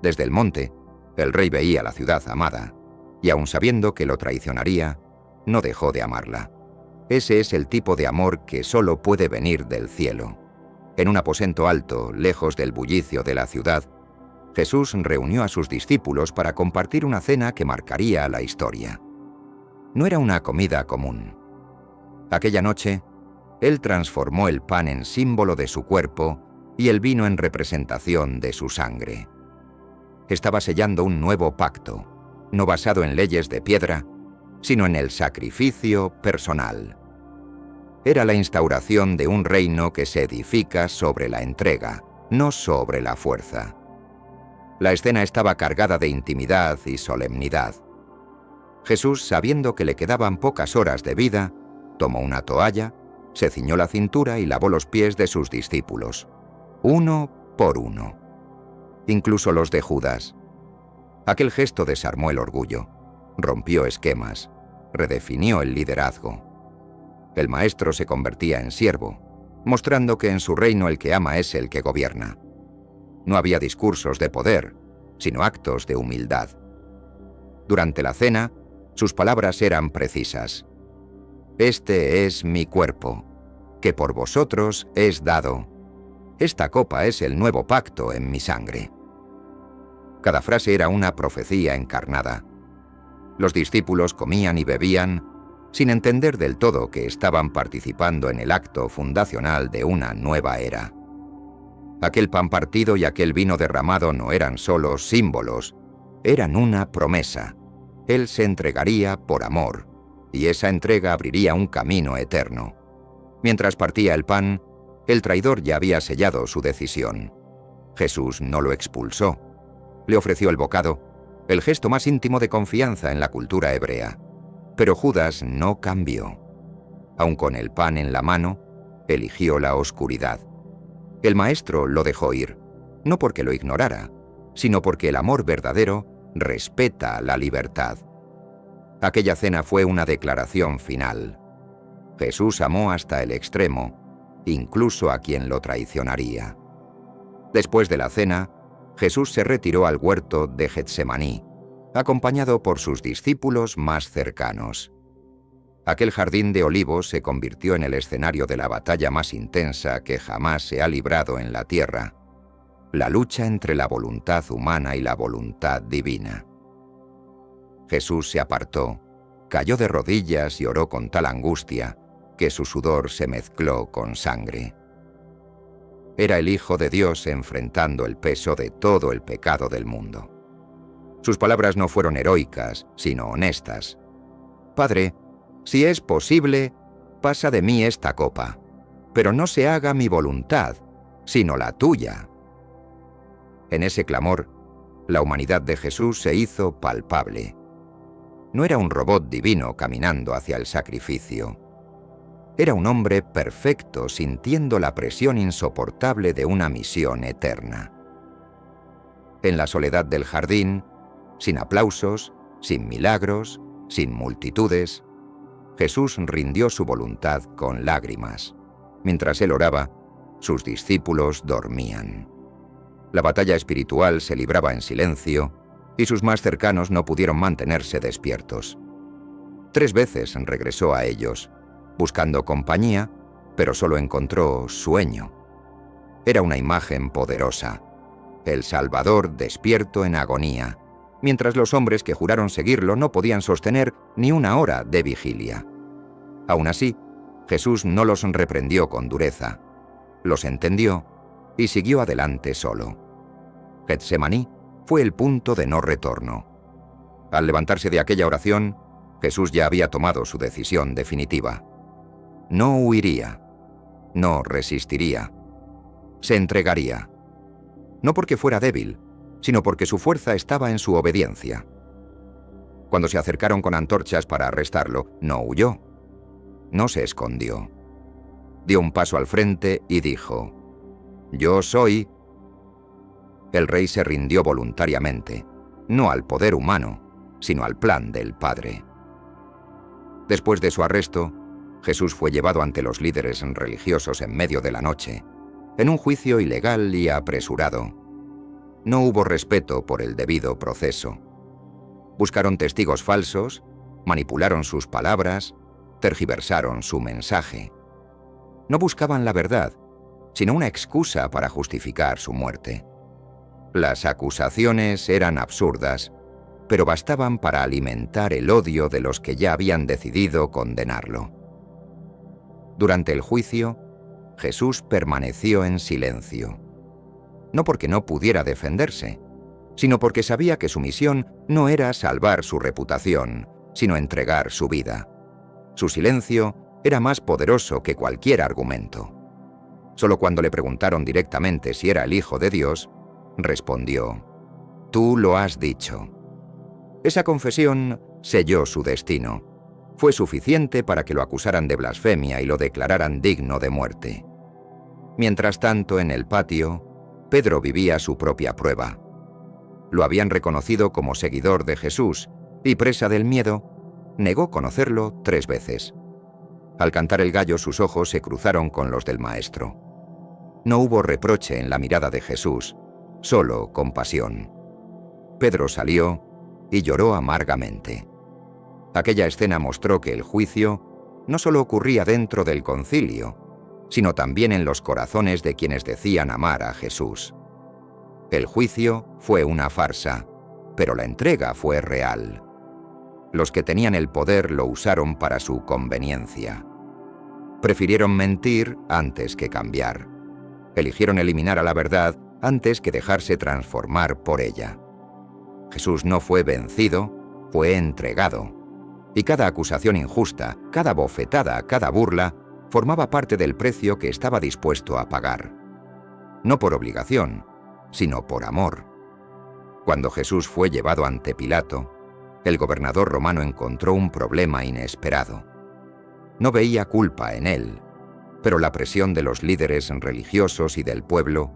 Desde el monte, el rey veía la ciudad amada, y aun sabiendo que lo traicionaría, no dejó de amarla. Ese es el tipo de amor que solo puede venir del cielo. En un aposento alto, lejos del bullicio de la ciudad, Jesús reunió a sus discípulos para compartir una cena que marcaría la historia. No era una comida común. Aquella noche, Él transformó el pan en símbolo de su cuerpo y el vino en representación de su sangre. Estaba sellando un nuevo pacto, no basado en leyes de piedra, sino en el sacrificio personal. Era la instauración de un reino que se edifica sobre la entrega, no sobre la fuerza. La escena estaba cargada de intimidad y solemnidad. Jesús, sabiendo que le quedaban pocas horas de vida, tomó una toalla, se ciñó la cintura y lavó los pies de sus discípulos, uno por uno, incluso los de Judas. Aquel gesto desarmó el orgullo, rompió esquemas, redefinió el liderazgo. El maestro se convertía en siervo, mostrando que en su reino el que ama es el que gobierna. No había discursos de poder, sino actos de humildad. Durante la cena, sus palabras eran precisas. «Este es mi cuerpo, que por vosotros es dado. Esta copa es el nuevo pacto en mi sangre». Cada frase era una profecía encarnada. Los discípulos comían y bebían, sin entender del todo que estaban participando en el acto fundacional de una nueva era. Aquel pan partido y aquel vino derramado no eran solo símbolos, eran una promesa. Él se entregaría por amor, y esa entrega abriría un camino eterno. Mientras partía el pan, el traidor ya había sellado su decisión. Jesús no lo expulsó. Le ofreció el bocado, el gesto más íntimo de confianza en la cultura hebrea. Pero Judas no cambió. Aun con el pan en la mano, eligió la oscuridad. El maestro lo dejó ir, no porque lo ignorara, sino porque el amor verdadero respeta la libertad. Aquella cena fue una declaración final. Jesús amó hasta el extremo, incluso a quien lo traicionaría. Después de la cena, Jesús se retiró al huerto de Getsemaní, acompañado por sus discípulos más cercanos. Aquel jardín de olivos se convirtió en el escenario de la batalla más intensa que jamás se ha librado en la tierra, la lucha entre la voluntad humana y la voluntad divina. Jesús se apartó, cayó de rodillas y oró con tal angustia que su sudor se mezcló con sangre. Era el Hijo de Dios enfrentando el peso de todo el pecado del mundo. Sus palabras no fueron heroicas, sino honestas. «Padre, si es posible, pasa de mí esta copa, pero no se haga mi voluntad, sino la tuya». En ese clamor, la humanidad de Jesús se hizo palpable. No era un robot divino caminando hacia el sacrificio. Era un hombre perfecto sintiendo la presión insoportable de una misión eterna. En la soledad del jardín, sin aplausos, sin milagros, sin multitudes, Jesús rindió su voluntad con lágrimas. Mientras él oraba, sus discípulos dormían. La batalla espiritual se libraba en silencio y sus más cercanos no pudieron mantenerse despiertos. 3 veces regresó a ellos, buscando compañía, pero solo encontró sueño. Era una imagen poderosa, el Salvador despierto en agonía, mientras los hombres que juraron seguirlo no podían sostener ni una hora de vigilia. Aún así, Jesús no los reprendió con dureza, los entendió y siguió adelante solo. Getsemaní fue el punto de no retorno. Al levantarse de aquella oración, Jesús ya había tomado su decisión definitiva. No huiría, no resistiría, se entregaría. No porque fuera débil, sino porque su fuerza estaba en su obediencia. Cuando se acercaron con antorchas para arrestarlo, no huyó, no se escondió. Dio un paso al frente y dijo: «Yo soy». El rey se rindió voluntariamente, no al poder humano, sino al plan del Padre. Después de su arresto, Jesús fue llevado ante los líderes religiosos en medio de la noche, en un juicio ilegal y apresurado. No hubo respeto por el debido proceso. Buscaron testigos falsos, manipularon sus palabras, tergiversaron su mensaje. No buscaban la verdad, sino una excusa para justificar su muerte. Las acusaciones eran absurdas, pero bastaban para alimentar el odio de los que ya habían decidido condenarlo. Durante el juicio, Jesús permaneció en silencio. No porque no pudiera defenderse, sino porque sabía que su misión no era salvar su reputación, sino entregar su vida. Su silencio era más poderoso que cualquier argumento. Solo cuando le preguntaron directamente si era el Hijo de Dios, respondió: «Tú lo has dicho». Esa confesión selló su destino. Fue suficiente para que lo acusaran de blasfemia y lo declararan digno de muerte. Mientras tanto, en el patio, Pedro vivía su propia prueba. Lo habían reconocido como seguidor de Jesús y, presa del miedo, negó conocerlo 3 veces. Al cantar el gallo, sus ojos se cruzaron con los del Maestro. No hubo reproche en la mirada de Jesús, solo compasión. Pedro salió y lloró amargamente. Aquella escena mostró que el juicio no solo ocurría dentro del concilio, sino también en los corazones de quienes decían amar a Jesús. El juicio fue una farsa, pero la entrega fue real. Los que tenían el poder lo usaron para su conveniencia. Prefirieron mentir antes que cambiar. Eligieron eliminar a la verdad antes que dejarse transformar por ella. Jesús no fue vencido, fue entregado. Y cada acusación injusta, cada bofetada, cada burla, formaba parte del precio que estaba dispuesto a pagar. No por obligación, sino por amor. Cuando Jesús fue llevado ante Pilato, el gobernador romano encontró un problema inesperado. No veía culpa en él, pero la presión de los líderes religiosos y del pueblo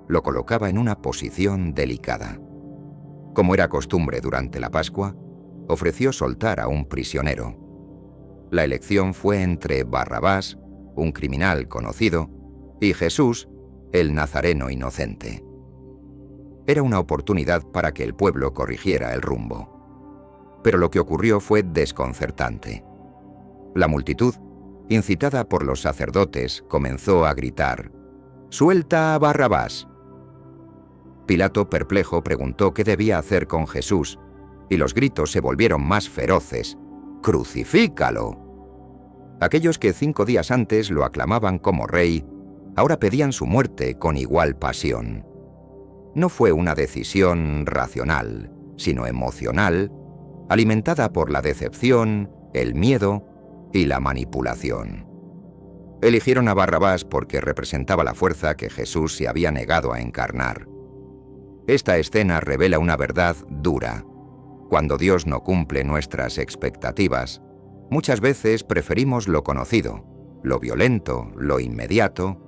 lo colocaba en una posición delicada. Como era costumbre durante la Pascua, ofreció soltar a un prisionero. La elección fue entre Barrabás, un criminal conocido, y Jesús, el nazareno inocente. Era una oportunidad para que el pueblo corrigiera el rumbo. Pero lo que ocurrió fue desconcertante. La multitud, incitada por los sacerdotes, comenzó a gritar: «¡Suelta a Barrabás!». Pilato, perplejo, preguntó qué debía hacer con Jesús, y los gritos se volvieron más feroces: «¡Crucifícalo!». Aquellos que 5 días antes lo aclamaban como rey, ahora pedían su muerte con igual pasión. No fue una decisión racional, sino emocional, alimentada por la decepción, el miedo y la manipulación. Eligieron a Barrabás porque representaba la fuerza que Jesús se había negado a encarnar. Esta escena revela una verdad dura. Cuando Dios no cumple nuestras expectativas, muchas veces preferimos lo conocido, lo violento, lo inmediato.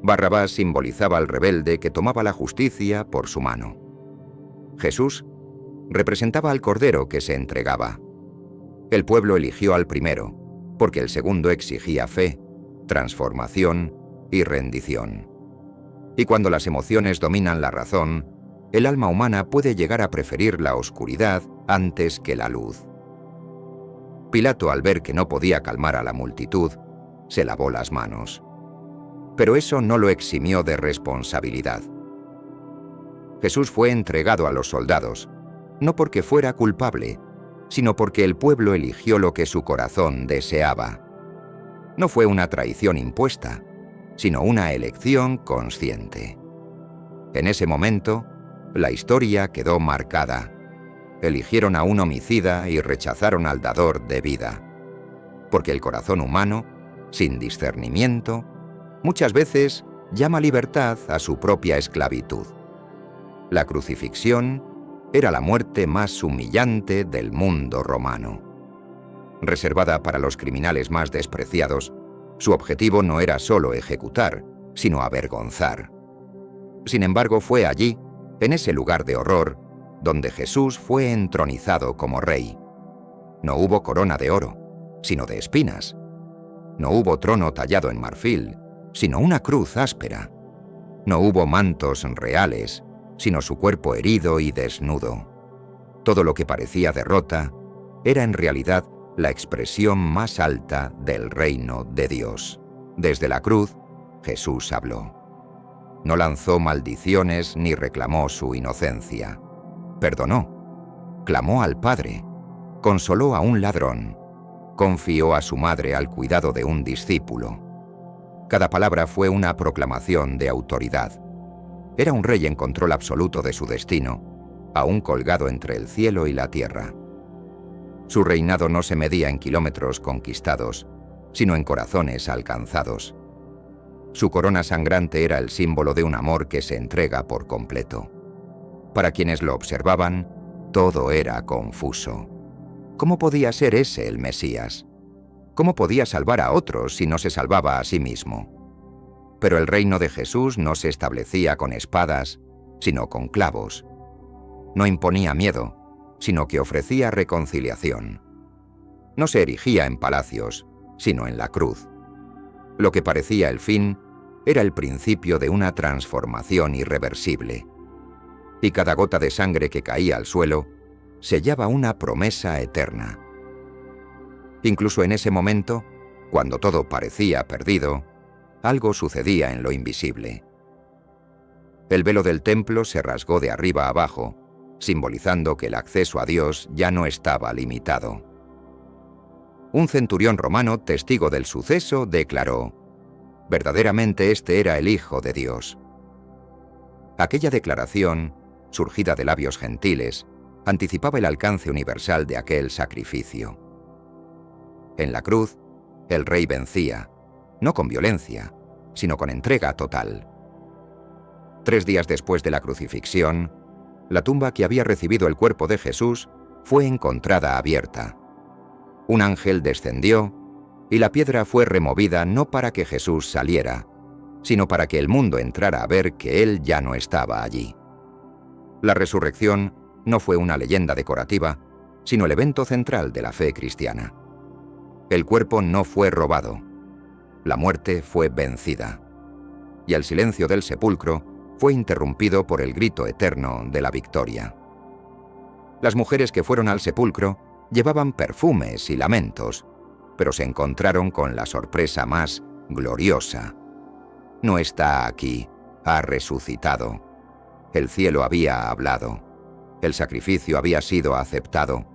Barrabás simbolizaba al rebelde que tomaba la justicia por su mano. Jesús representaba al Cordero que se entregaba. El pueblo eligió al primero, porque el segundo exigía fe, transformación y rendición. Y cuando las emociones dominan la razón, el alma humana puede llegar a preferir la oscuridad antes que la luz. Pilato, al ver que no podía calmar a la multitud, se lavó las manos. Pero eso no lo eximió de responsabilidad. Jesús fue entregado a los soldados, no porque fuera culpable, sino porque el pueblo eligió lo que su corazón deseaba. No fue una traición impuesta, sino una elección consciente. En ese momento, la historia quedó marcada. Eligieron a un homicida y rechazaron al dador de vida. Porque el corazón humano, sin discernimiento, muchas veces llama libertad a su propia esclavitud. La crucifixión era la muerte más humillante del mundo romano. Reservada para los criminales más despreciados, su objetivo no era solo ejecutar, sino avergonzar. Sin embargo, fue allí, en ese lugar de horror, donde Jesús fue entronizado como rey. No hubo corona de oro, sino de espinas. No hubo trono tallado en marfil, sino una cruz áspera. No hubo mantos reales, sino su cuerpo herido y desnudo. Todo lo que parecía derrota era en realidad la expresión más alta del reino de Dios. Desde la cruz, Jesús habló. No lanzó maldiciones ni reclamó su inocencia. Perdonó, clamó al Padre, consoló a un ladrón, confió a su madre al cuidado de un discípulo. Cada palabra fue una proclamación de autoridad. Era un rey en control absoluto de su destino, aún colgado entre el cielo y la tierra. Su reinado no se medía en kilómetros conquistados, sino en corazones alcanzados. Su corona sangrante era el símbolo de un amor que se entrega por completo. Para quienes lo observaban, todo era confuso. ¿Cómo podía ser ese el Mesías? ¿Cómo podía salvar a otros si no se salvaba a sí mismo? Pero el reino de Jesús no se establecía con espadas, sino con clavos. No imponía miedo, sino que ofrecía reconciliación. No se erigía en palacios, sino en la cruz. Lo que parecía el fin era el principio de una transformación irreversible. Y cada gota de sangre que caía al suelo sellaba una promesa eterna. Incluso en ese momento, cuando todo parecía perdido, algo sucedía en lo invisible. El velo del templo se rasgó de arriba a abajo, simbolizando que el acceso a Dios ya no estaba limitado. Un centurión romano, testigo del suceso, declaró: «Verdaderamente este era el Hijo de Dios». Aquella declaración, surgida de labios gentiles, anticipaba el alcance universal de aquel sacrificio. En la cruz, el rey vencía, no con violencia, sino con entrega total. 3 días después de la crucifixión, la tumba que había recibido el cuerpo de Jesús fue encontrada abierta. Un ángel descendió y la piedra fue removida no para que Jesús saliera, sino para que el mundo entrara a ver que Él ya no estaba allí. La resurrección no fue una leyenda decorativa, sino el evento central de la fe cristiana. El cuerpo no fue robado. La muerte fue vencida. Y el silencio del sepulcro fue interrumpido por el grito eterno de la victoria. Las mujeres que fueron al sepulcro llevaban perfumes y lamentos, pero se encontraron con la sorpresa más gloriosa. No está aquí, ha resucitado. El cielo había hablado. El sacrificio había sido aceptado.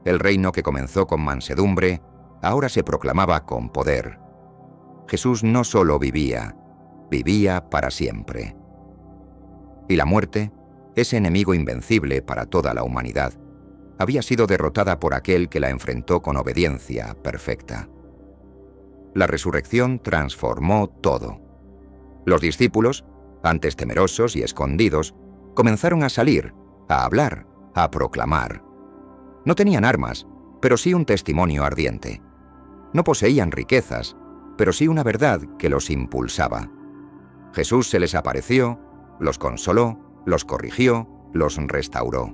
El reino que comenzó con mansedumbre, ahora se proclamaba con poder. Jesús no solo vivía, vivía para siempre. Y la muerte, ese enemigo invencible para toda la humanidad, había sido derrotada por aquel que la enfrentó con obediencia perfecta. La resurrección transformó todo. Los discípulos, antes temerosos y escondidos, comenzaron a salir, a hablar, a proclamar. No tenían armas, pero sí un testimonio ardiente. No poseían riquezas, pero sí una verdad que los impulsaba. Jesús se les apareció, los consoló, los corrigió, los restauró.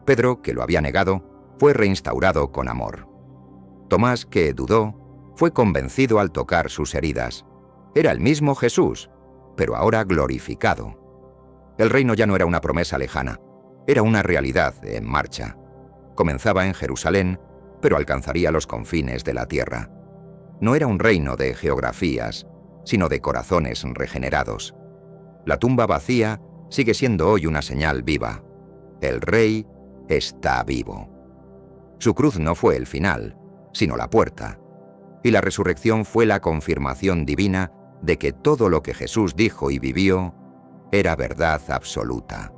Pedro, que lo había negado, fue reinstaurado con amor. Tomás, que dudó, fue convencido al tocar sus heridas. Era el mismo Jesús, pero ahora glorificado. El reino ya no era una promesa lejana, era una realidad en marcha. Comenzaba en Jerusalén, pero alcanzaría los confines de la tierra. No era un reino de geografías, sino de corazones regenerados. La tumba vacía sigue siendo hoy una señal viva. El Rey está vivo. Su cruz no fue el final, sino la puerta. Y la resurrección fue la confirmación divina de que todo lo que Jesús dijo y vivió era verdad absoluta.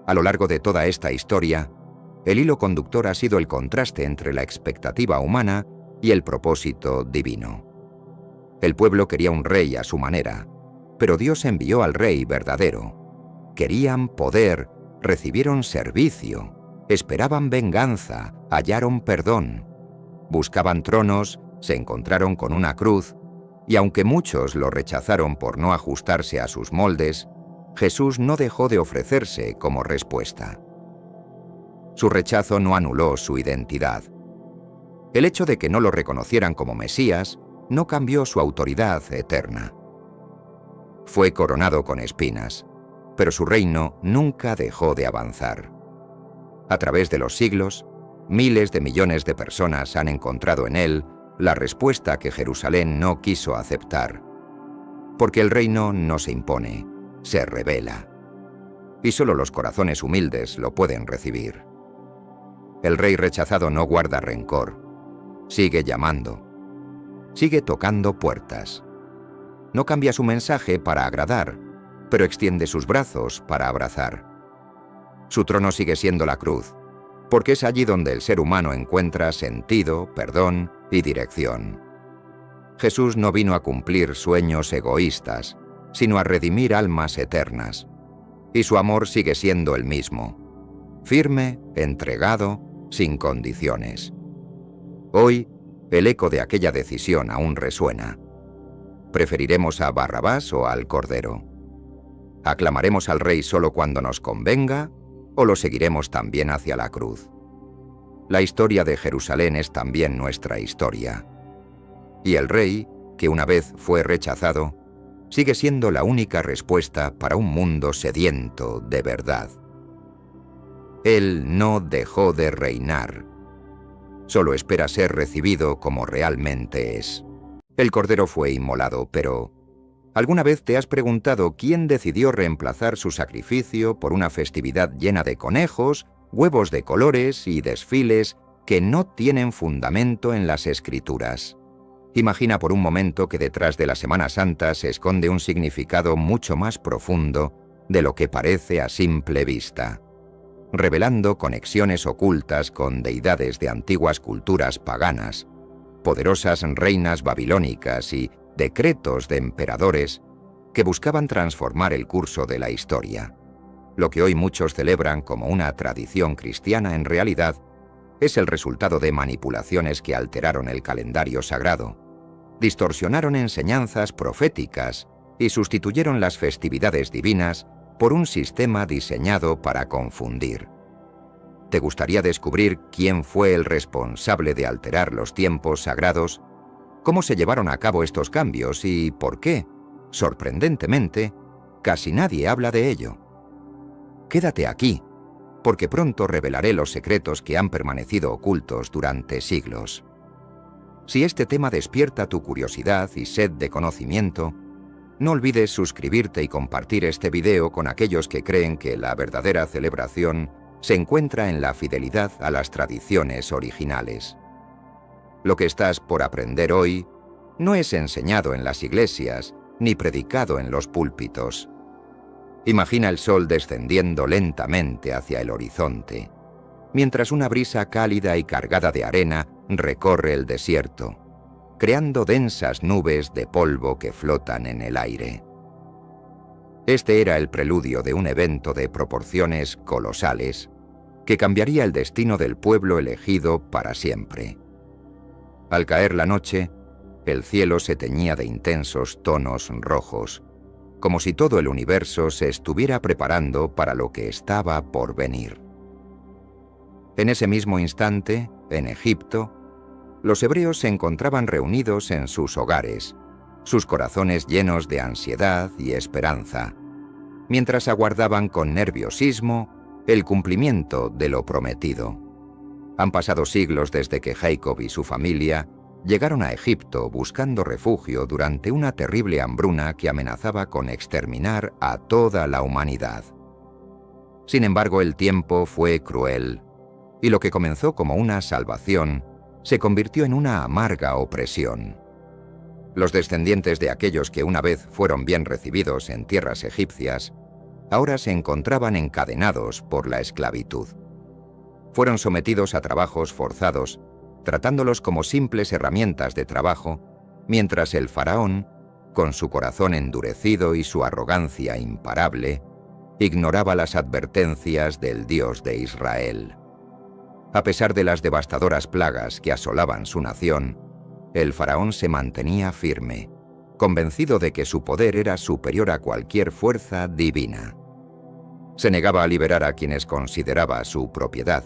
A lo largo de toda esta historia, el hilo conductor ha sido el contraste entre la expectativa humana y el propósito divino. El pueblo quería un rey a su manera, pero Dios envió al rey verdadero. Querían poder, recibieron servicio, esperaban venganza, hallaron perdón. Buscaban tronos, se encontraron con una cruz, y aunque muchos lo rechazaron por no ajustarse a sus moldes, Jesús no dejó de ofrecerse como respuesta. Su rechazo no anuló su identidad. El hecho de que no lo reconocieran como Mesías no cambió su autoridad eterna. Fue coronado con espinas, pero su reino nunca dejó de avanzar. A través de los siglos, miles de millones de personas han encontrado en él la respuesta que Jerusalén no quiso aceptar. Porque el reino no se impone, se revela. Y solo los corazones humildes lo pueden recibir. El rey rechazado no guarda rencor. Sigue llamando. Sigue tocando puertas. No cambia su mensaje para agradar, pero extiende sus brazos para abrazar. Su trono sigue siendo la cruz, porque es allí donde el ser humano encuentra sentido, perdón y dirección. Jesús no vino a cumplir sueños egoístas, sino a redimir almas eternas. Y su amor sigue siendo el mismo, firme, entregado, sin condiciones. Hoy, el eco de aquella decisión aún resuena. ¿Preferiremos a Barrabás o al Cordero? ¿Aclamaremos al Rey solo cuando nos convenga o lo seguiremos también hacia la cruz? La historia de Jerusalén es también nuestra historia. Y el Rey, que una vez fue rechazado, sigue siendo la única respuesta para un mundo sediento de verdad. Él no dejó de reinar. Solo espera ser recibido como realmente es. El Cordero fue inmolado, pero ¿alguna vez te has preguntado quién decidió reemplazar su sacrificio por una festividad llena de conejos, huevos de colores y desfiles que no tienen fundamento en las Escrituras? Imagina por un momento que detrás de la Semana Santa se esconde un significado mucho más profundo de lo que parece a simple vista, revelando conexiones ocultas con deidades de antiguas culturas paganas, poderosas reinas babilónicas y decretos de emperadores que buscaban transformar el curso de la historia. Lo que hoy muchos celebran como una tradición cristiana en realidad es el resultado de manipulaciones que alteraron el calendario sagrado, distorsionaron enseñanzas proféticas y sustituyeron las festividades divinas por un sistema diseñado para confundir. ¿Te gustaría descubrir quién fue el responsable de alterar los tiempos sagrados? ¿Cómo se llevaron a cabo estos cambios y por qué, sorprendentemente, casi nadie habla de ello? Quédate aquí, porque pronto revelaré los secretos que han permanecido ocultos durante siglos. Si este tema despierta tu curiosidad y sed de conocimiento, no olvides suscribirte y compartir este video con aquellos que creen que la verdadera celebración se encuentra en la fidelidad a las tradiciones originales. Lo que estás por aprender hoy no es enseñado en las iglesias ni predicado en los púlpitos. Imagina el sol descendiendo lentamente hacia el horizonte, mientras una brisa cálida y cargada de arena recorre el desierto, creando densas nubes de polvo que flotan en el aire. Este era el preludio de un evento de proporciones colosales que cambiaría el destino del pueblo elegido para siempre. Al caer la noche, el cielo se teñía de intensos tonos rojos, como si todo el universo se estuviera preparando para lo que estaba por venir. En ese mismo instante, en Egipto, Los hebreos se encontraban reunidos en sus hogares, sus corazones llenos de ansiedad y esperanza, mientras aguardaban con nerviosismo el cumplimiento de lo prometido. Han pasado siglos desde que Jacob y su familia llegaron a Egipto buscando refugio durante una terrible hambruna que amenazaba con exterminar a toda la humanidad. Sin embargo, el tiempo fue cruel, y lo que comenzó como una salvación se convirtió en una amarga opresión. Los descendientes de aquellos que una vez fueron bien recibidos en tierras egipcias, ahora se encontraban encadenados por la esclavitud. Fueron sometidos a trabajos forzados, tratándolos como simples herramientas de trabajo, mientras el faraón, con su corazón endurecido y su arrogancia imparable, ignoraba las advertencias del Dios de Israel. A pesar de las devastadoras plagas que asolaban su nación, el faraón se mantenía firme, convencido de que su poder era superior a cualquier fuerza divina. Se negaba a liberar a quienes consideraba su propiedad,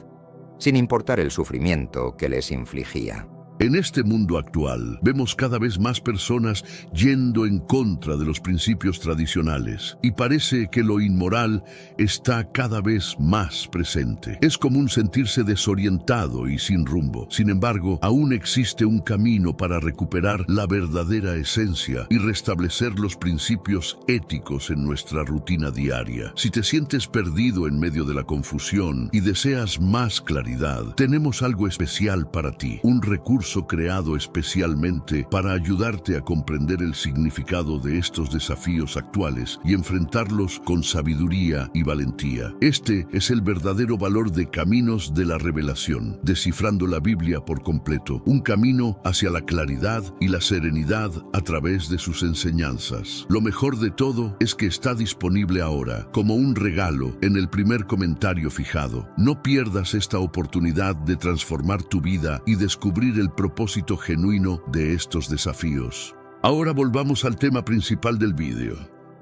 sin importar el sufrimiento que les infligía. En este mundo actual, vemos cada vez más personas yendo en contra de los principios tradicionales y parece que lo inmoral está cada vez más presente. Es común sentirse desorientado y sin rumbo. Sin embargo, aún existe un camino para recuperar la verdadera esencia y restablecer los principios éticos en nuestra rutina diaria. Si te sientes perdido en medio de la confusión y deseas más claridad, tenemos algo especial para ti, un recurso creado especialmente para ayudarte a comprender el significado de estos desafíos actuales y enfrentarlos con sabiduría y valentía. Este es el verdadero valor de Caminos de la Revelación, descifrando la Biblia por completo, un camino hacia la claridad y la serenidad a través de sus enseñanzas. Lo mejor de todo es que está disponible ahora, como un regalo, en el primer comentario fijado. No pierdas esta oportunidad de transformar tu vida y descubrir el propósito genuino de estos desafíos. Ahora volvamos al tema principal del vídeo.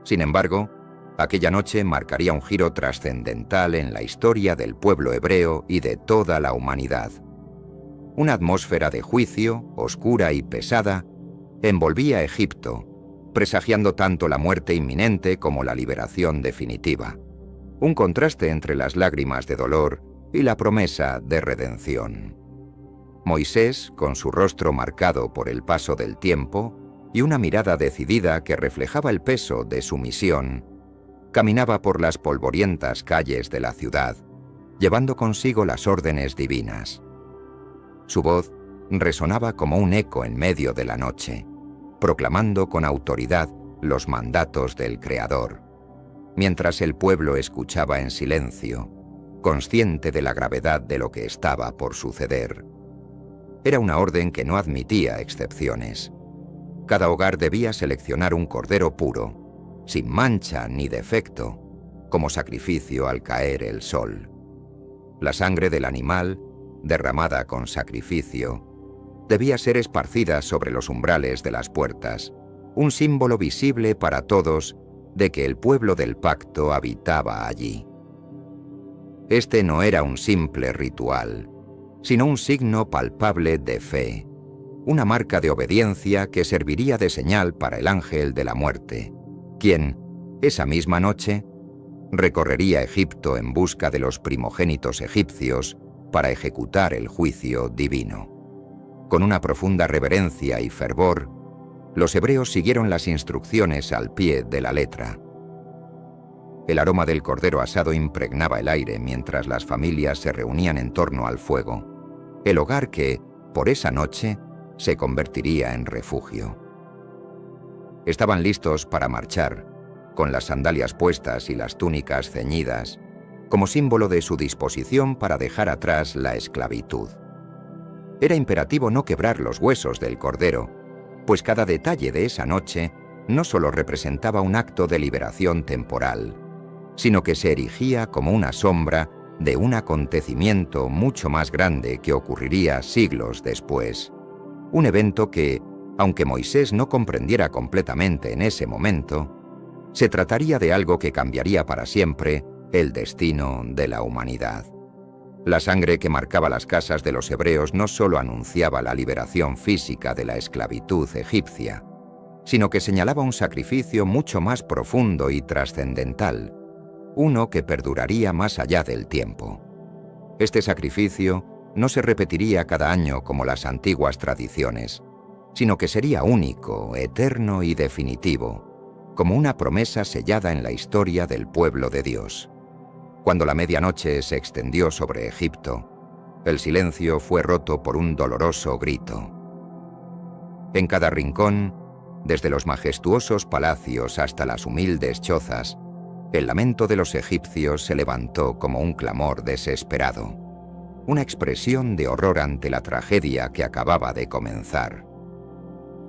Sin embargo, aquella noche marcaría un giro trascendental en la historia del pueblo hebreo y de toda la humanidad. Una atmósfera de juicio, oscura y pesada, envolvía a Egipto, presagiando tanto la muerte inminente como la liberación definitiva. Un contraste entre las lágrimas de dolor y la promesa de redención. Moisés, con su rostro marcado por el paso del tiempo y una mirada decidida que reflejaba el peso de su misión, caminaba por las polvorientas calles de la ciudad, llevando consigo las órdenes divinas. Su voz resonaba como un eco en medio de la noche, proclamando con autoridad los mandatos del Creador, mientras el pueblo escuchaba en silencio, consciente de la gravedad de lo que estaba por suceder. Era una orden que no admitía excepciones. Cada hogar debía seleccionar un cordero puro, sin mancha ni defecto, como sacrificio al caer el sol. La sangre del animal, derramada con sacrificio, debía ser esparcida sobre los umbrales de las puertas, un símbolo visible para todos de que el pueblo del pacto habitaba allí. Este no era un simple ritual, sino un signo palpable de fe, una marca de obediencia que serviría de señal para el ángel de la muerte, quien, esa misma noche, recorrería Egipto en busca de los primogénitos egipcios para ejecutar el juicio divino. Con una profunda reverencia y fervor, los hebreos siguieron las instrucciones al pie de la letra. El aroma del cordero asado impregnaba el aire mientras las familias se reunían en torno al fuego, el hogar que, por esa noche, se convertiría en refugio. Estaban listos para marchar, con las sandalias puestas y las túnicas ceñidas, como símbolo de su disposición para dejar atrás la esclavitud. Era imperativo no quebrar los huesos del cordero, pues cada detalle de esa noche no solo representaba un acto de liberación temporal, sino que se erigía como una sombra de un acontecimiento mucho más grande que ocurriría siglos después. Un evento que, aunque Moisés no comprendiera completamente en ese momento, se trataría de algo que cambiaría para siempre el destino de la humanidad. La sangre que marcaba las casas de los hebreos no solo anunciaba la liberación física de la esclavitud egipcia, sino que señalaba un sacrificio mucho más profundo y trascendental, uno que perduraría más allá del tiempo. Este sacrificio no se repetiría cada año como las antiguas tradiciones, sino que sería único, eterno y definitivo, como una promesa sellada en la historia del pueblo de Dios. Cuando la medianoche se extendió sobre Egipto, el silencio fue roto por un doloroso grito. En cada rincón, desde los majestuosos palacios hasta las humildes chozas, el lamento de los egipcios se levantó como un clamor desesperado, una expresión de horror ante la tragedia que acababa de comenzar.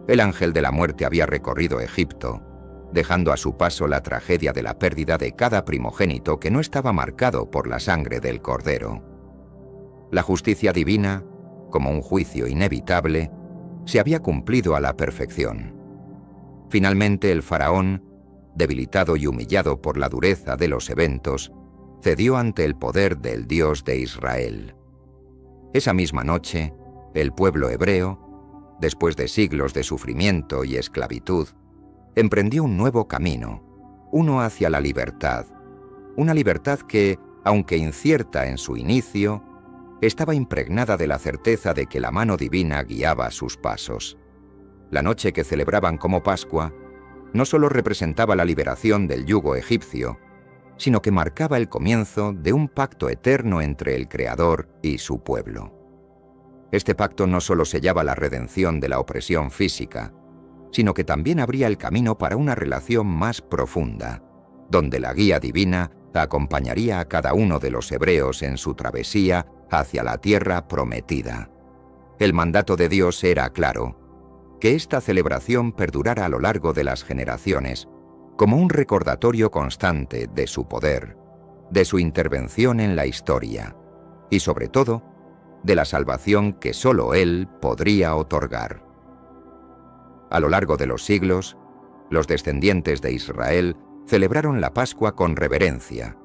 El ángel de la muerte había recorrido Egipto, dejando a su paso la tragedia de la pérdida de cada primogénito que no estaba marcado por la sangre del cordero. La justicia divina, como un juicio inevitable, se había cumplido a la perfección. Finalmente el faraón, debilitado y humillado por la dureza de los eventos, cedió ante el poder del Dios de Israel. Esa misma noche, el pueblo hebreo, después de siglos de sufrimiento y esclavitud, emprendió un nuevo camino, uno hacia la libertad, una libertad que, aunque incierta en su inicio, estaba impregnada de la certeza de que la mano divina guiaba sus pasos. La noche que celebraban como Pascua no solo representaba la liberación del yugo egipcio, sino que marcaba el comienzo de un pacto eterno entre el Creador y su pueblo. Este pacto no solo sellaba la redención de la opresión física, sino que también abría el camino para una relación más profunda, donde la guía divina acompañaría a cada uno de los hebreos en su travesía hacia la tierra prometida. El mandato de Dios era claro: que esta celebración perdurara a lo largo de las generaciones, como un recordatorio constante de su poder, de su intervención en la historia, y sobre todo, de la salvación que solo Él podría otorgar. A lo largo de los siglos, los descendientes de Israel celebraron la Pascua con reverencia,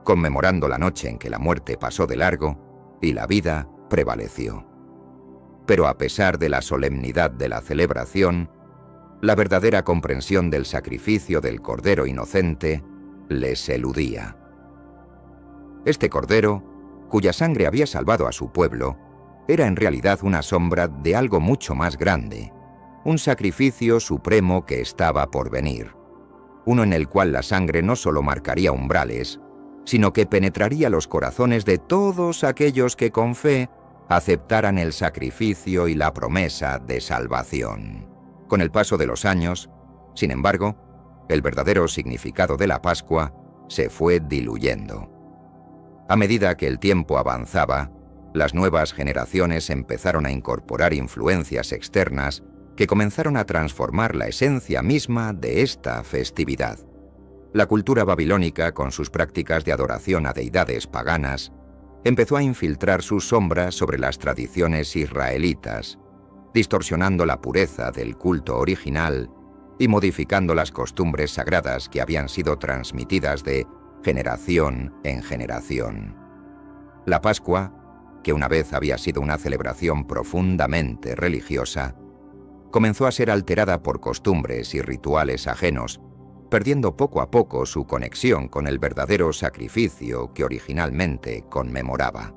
conmemorando la noche en que la muerte pasó de largo y la vida prevaleció. Pero a pesar de la solemnidad de la celebración, la verdadera comprensión del sacrificio del Cordero inocente les eludía. Este Cordero, cuya sangre había salvado a su pueblo, era en realidad una sombra de algo mucho más grande, un sacrificio supremo que estaba por venir, uno en el cual la sangre no solo marcaría umbrales, sino que penetraría los corazones de todos aquellos que con fe aceptaran el sacrificio y la promesa de salvación. Con el paso de los años, sin embargo, el verdadero significado de la Pascua se fue diluyendo. A medida que el tiempo avanzaba, las nuevas generaciones empezaron a incorporar influencias externas que comenzaron a transformar la esencia misma de esta festividad. La cultura babilónica, con sus prácticas de adoración a deidades paganas, empezó a infiltrar sus sombras sobre las tradiciones israelitas, distorsionando la pureza del culto original y modificando las costumbres sagradas que habían sido transmitidas de generación en generación. La Pascua, que una vez había sido una celebración profundamente religiosa, comenzó a ser alterada por costumbres y rituales ajenos, perdiendo poco a poco su conexión con el verdadero sacrificio que originalmente conmemoraba.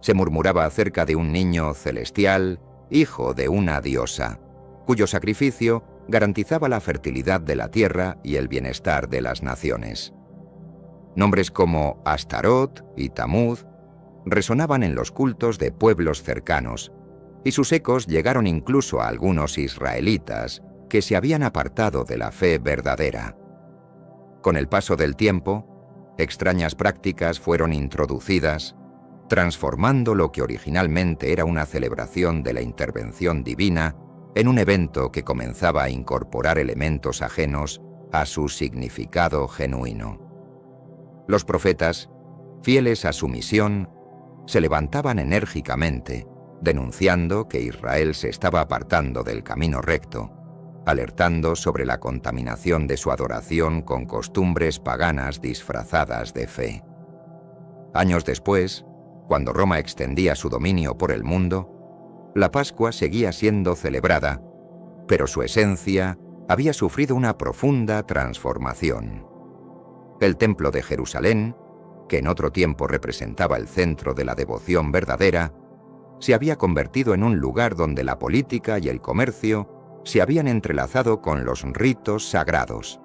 Se murmuraba acerca de un niño celestial, hijo de una diosa, cuyo sacrificio garantizaba la fertilidad de la tierra y el bienestar de las naciones. Nombres como Astarot y Tamuz resonaban en los cultos de pueblos cercanos, y sus ecos llegaron incluso a algunos israelitas que se habían apartado de la fe verdadera. Con el paso del tiempo, extrañas prácticas fueron introducidas, transformando lo que originalmente era una celebración de la intervención divina en un evento que comenzaba a incorporar elementos ajenos a su significado genuino. Los profetas, fieles a su misión, se levantaban enérgicamente, denunciando que Israel se estaba apartando del camino recto, alertando sobre la contaminación de su adoración con costumbres paganas disfrazadas de fe. Años después, Cuando Roma extendía su dominio por el mundo, la Pascua seguía siendo celebrada, pero su esencia había sufrido una profunda transformación. El Templo de Jerusalén, que en otro tiempo representaba el centro de la devoción verdadera, se había convertido en un lugar donde la política y el comercio se habían entrelazado con los ritos sagrados.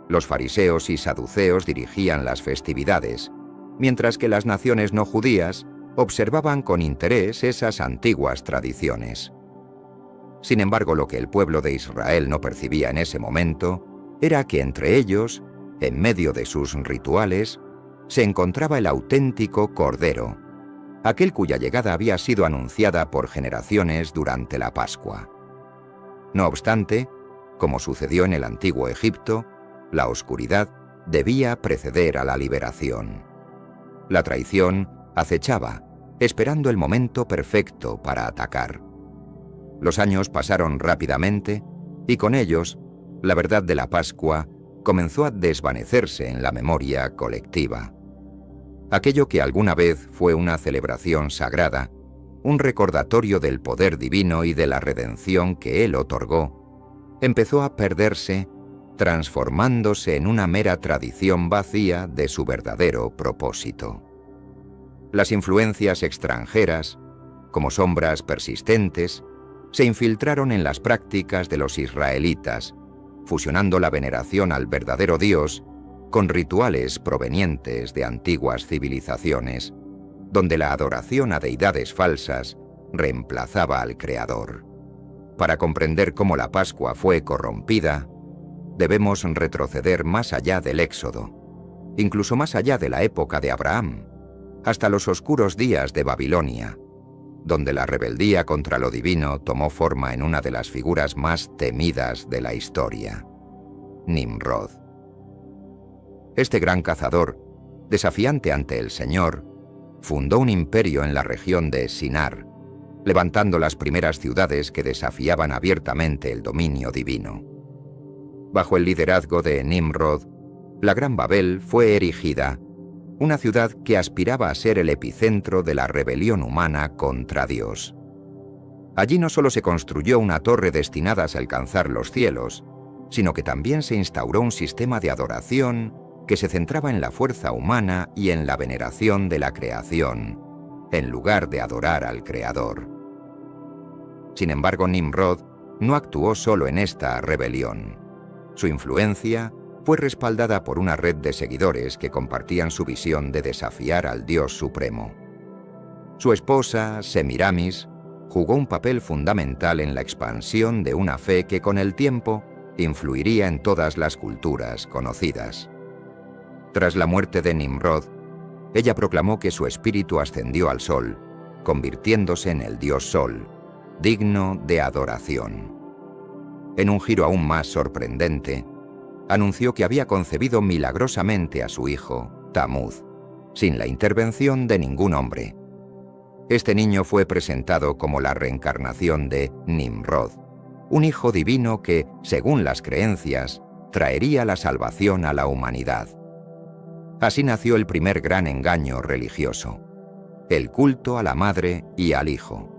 Los fariseos y saduceos dirigían las festividades, mientras que las naciones no judías observaban con interés esas antiguas tradiciones. Sin embargo, lo que el pueblo de Israel no percibía en ese momento era que entre ellos, en medio de sus rituales, se encontraba el auténtico Cordero, aquel cuya llegada había sido anunciada por generaciones durante la Pascua. No obstante, como sucedió en el antiguo Egipto, la oscuridad debía preceder a la liberación. La traición acechaba, esperando el momento perfecto para atacar. Los años pasaron rápidamente y con ellos, la verdad de la Pascua comenzó a desvanecerse en la memoria colectiva. Aquello que alguna vez fue una celebración sagrada, un recordatorio del poder divino y de la redención que Él otorgó, empezó a perderse, transformándose en una mera tradición vacía de su verdadero propósito. Las influencias extranjeras, como sombras persistentes, se infiltraron en las prácticas de los israelitas, fusionando la veneración al verdadero Dios con rituales provenientes de antiguas civilizaciones, donde la adoración a deidades falsas reemplazaba al Creador. Para comprender cómo la Pascua fue corrompida, debemos retroceder más allá del Éxodo, incluso más allá de la época de Abraham, hasta los oscuros días de Babilonia, donde la rebeldía contra lo divino tomó forma en una de las figuras más temidas de la historia, Nimrod. Este gran cazador, desafiante ante el Señor, fundó un imperio en la región de Sinar, levantando las primeras ciudades que desafiaban abiertamente el dominio divino. Bajo el liderazgo de Nimrod, la Gran Babel fue erigida, una ciudad que aspiraba a ser el epicentro de la rebelión humana contra Dios. Allí no solo se construyó una torre destinada a alcanzar los cielos, sino que también se instauró un sistema de adoración que se centraba en la fuerza humana y en la veneración de la creación, en lugar de adorar al Creador. Sin embargo, Nimrod no actuó solo en esta rebelión. Su influencia fue respaldada por una red de seguidores que compartían su visión de desafiar al Dios Supremo. Su esposa, Semiramis, jugó un papel fundamental en la expansión de una fe que con el tiempo influiría en todas las culturas conocidas. Tras la muerte de Nimrod, ella proclamó que su espíritu ascendió al sol, convirtiéndose en el dios Sol, digno de adoración. En un giro aún más sorprendente, anunció que había concebido milagrosamente a su hijo, Tamuz, sin la intervención de ningún hombre. Este niño fue presentado como la reencarnación de Nimrod, un hijo divino que, según las creencias, traería la salvación a la humanidad. Así nació el primer gran engaño religioso, el culto a la madre y al hijo,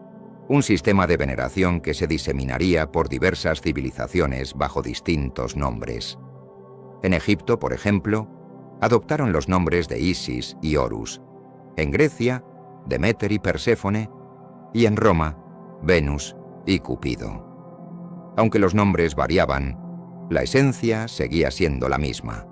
un sistema de veneración que se diseminaría por diversas civilizaciones bajo distintos nombres. En Egipto, por ejemplo, adoptaron los nombres de Isis y Horus, en Grecia, Deméter y Perséfone, y en Roma, Venus y Cupido. Aunque los nombres variaban, la esencia seguía siendo la misma,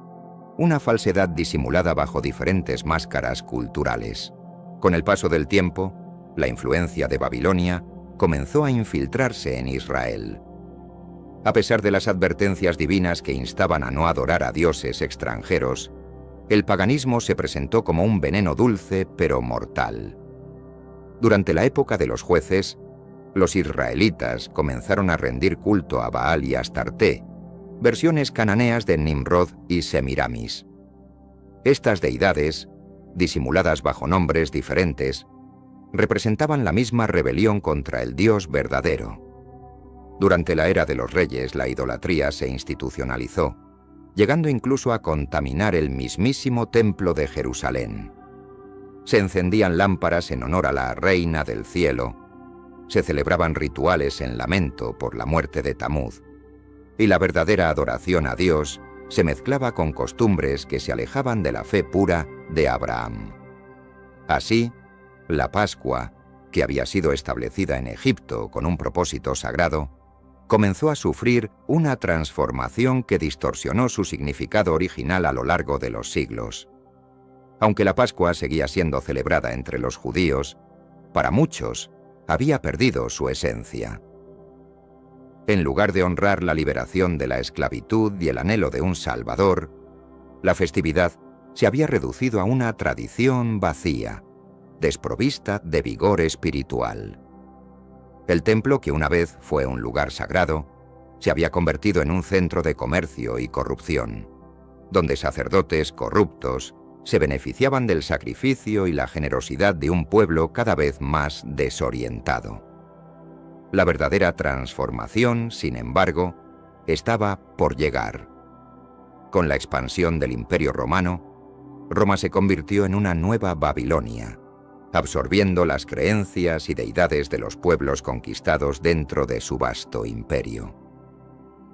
una falsedad disimulada bajo diferentes máscaras culturales. Con el paso del tiempo, la influencia de Babilonia comenzó a infiltrarse en Israel. A pesar de las advertencias divinas que instaban a no adorar a dioses extranjeros, el paganismo se presentó como un veneno dulce pero mortal. Durante la época de los jueces, los israelitas comenzaron a rendir culto a Baal y Astarté, versiones cananeas de Nimrod y Semiramis. Estas deidades, disimuladas bajo nombres diferentes, representaban la misma rebelión contra el Dios verdadero. Durante la era de los reyes, la idolatría se institucionalizó, llegando incluso a contaminar el mismísimo templo de Jerusalén. Se encendían lámparas en honor a la Reina del Cielo, se celebraban rituales en lamento por la muerte de Tamuz, y la verdadera adoración a Dios se mezclaba con costumbres que se alejaban de la fe pura de Abraham. Así, la Pascua, que había sido establecida en Egipto con un propósito sagrado, comenzó a sufrir una transformación que distorsionó su significado original a lo largo de los siglos. Aunque la Pascua seguía siendo celebrada entre los judíos, para muchos había perdido su esencia. En lugar de honrar la liberación de la esclavitud y el anhelo de un Salvador, la festividad se había reducido a una tradición vacía, desprovista de vigor espiritual. El templo, que una vez fue un lugar sagrado, se había convertido en un centro de comercio y corrupción, donde sacerdotes corruptos se beneficiaban del sacrificio y la generosidad de un pueblo cada vez más desorientado. La verdadera transformación, sin embargo, estaba por llegar. Con la expansión del Imperio Romano, Roma se convirtió en una nueva Babilonia, absorbiendo las creencias y deidades de los pueblos conquistados dentro de su vasto imperio.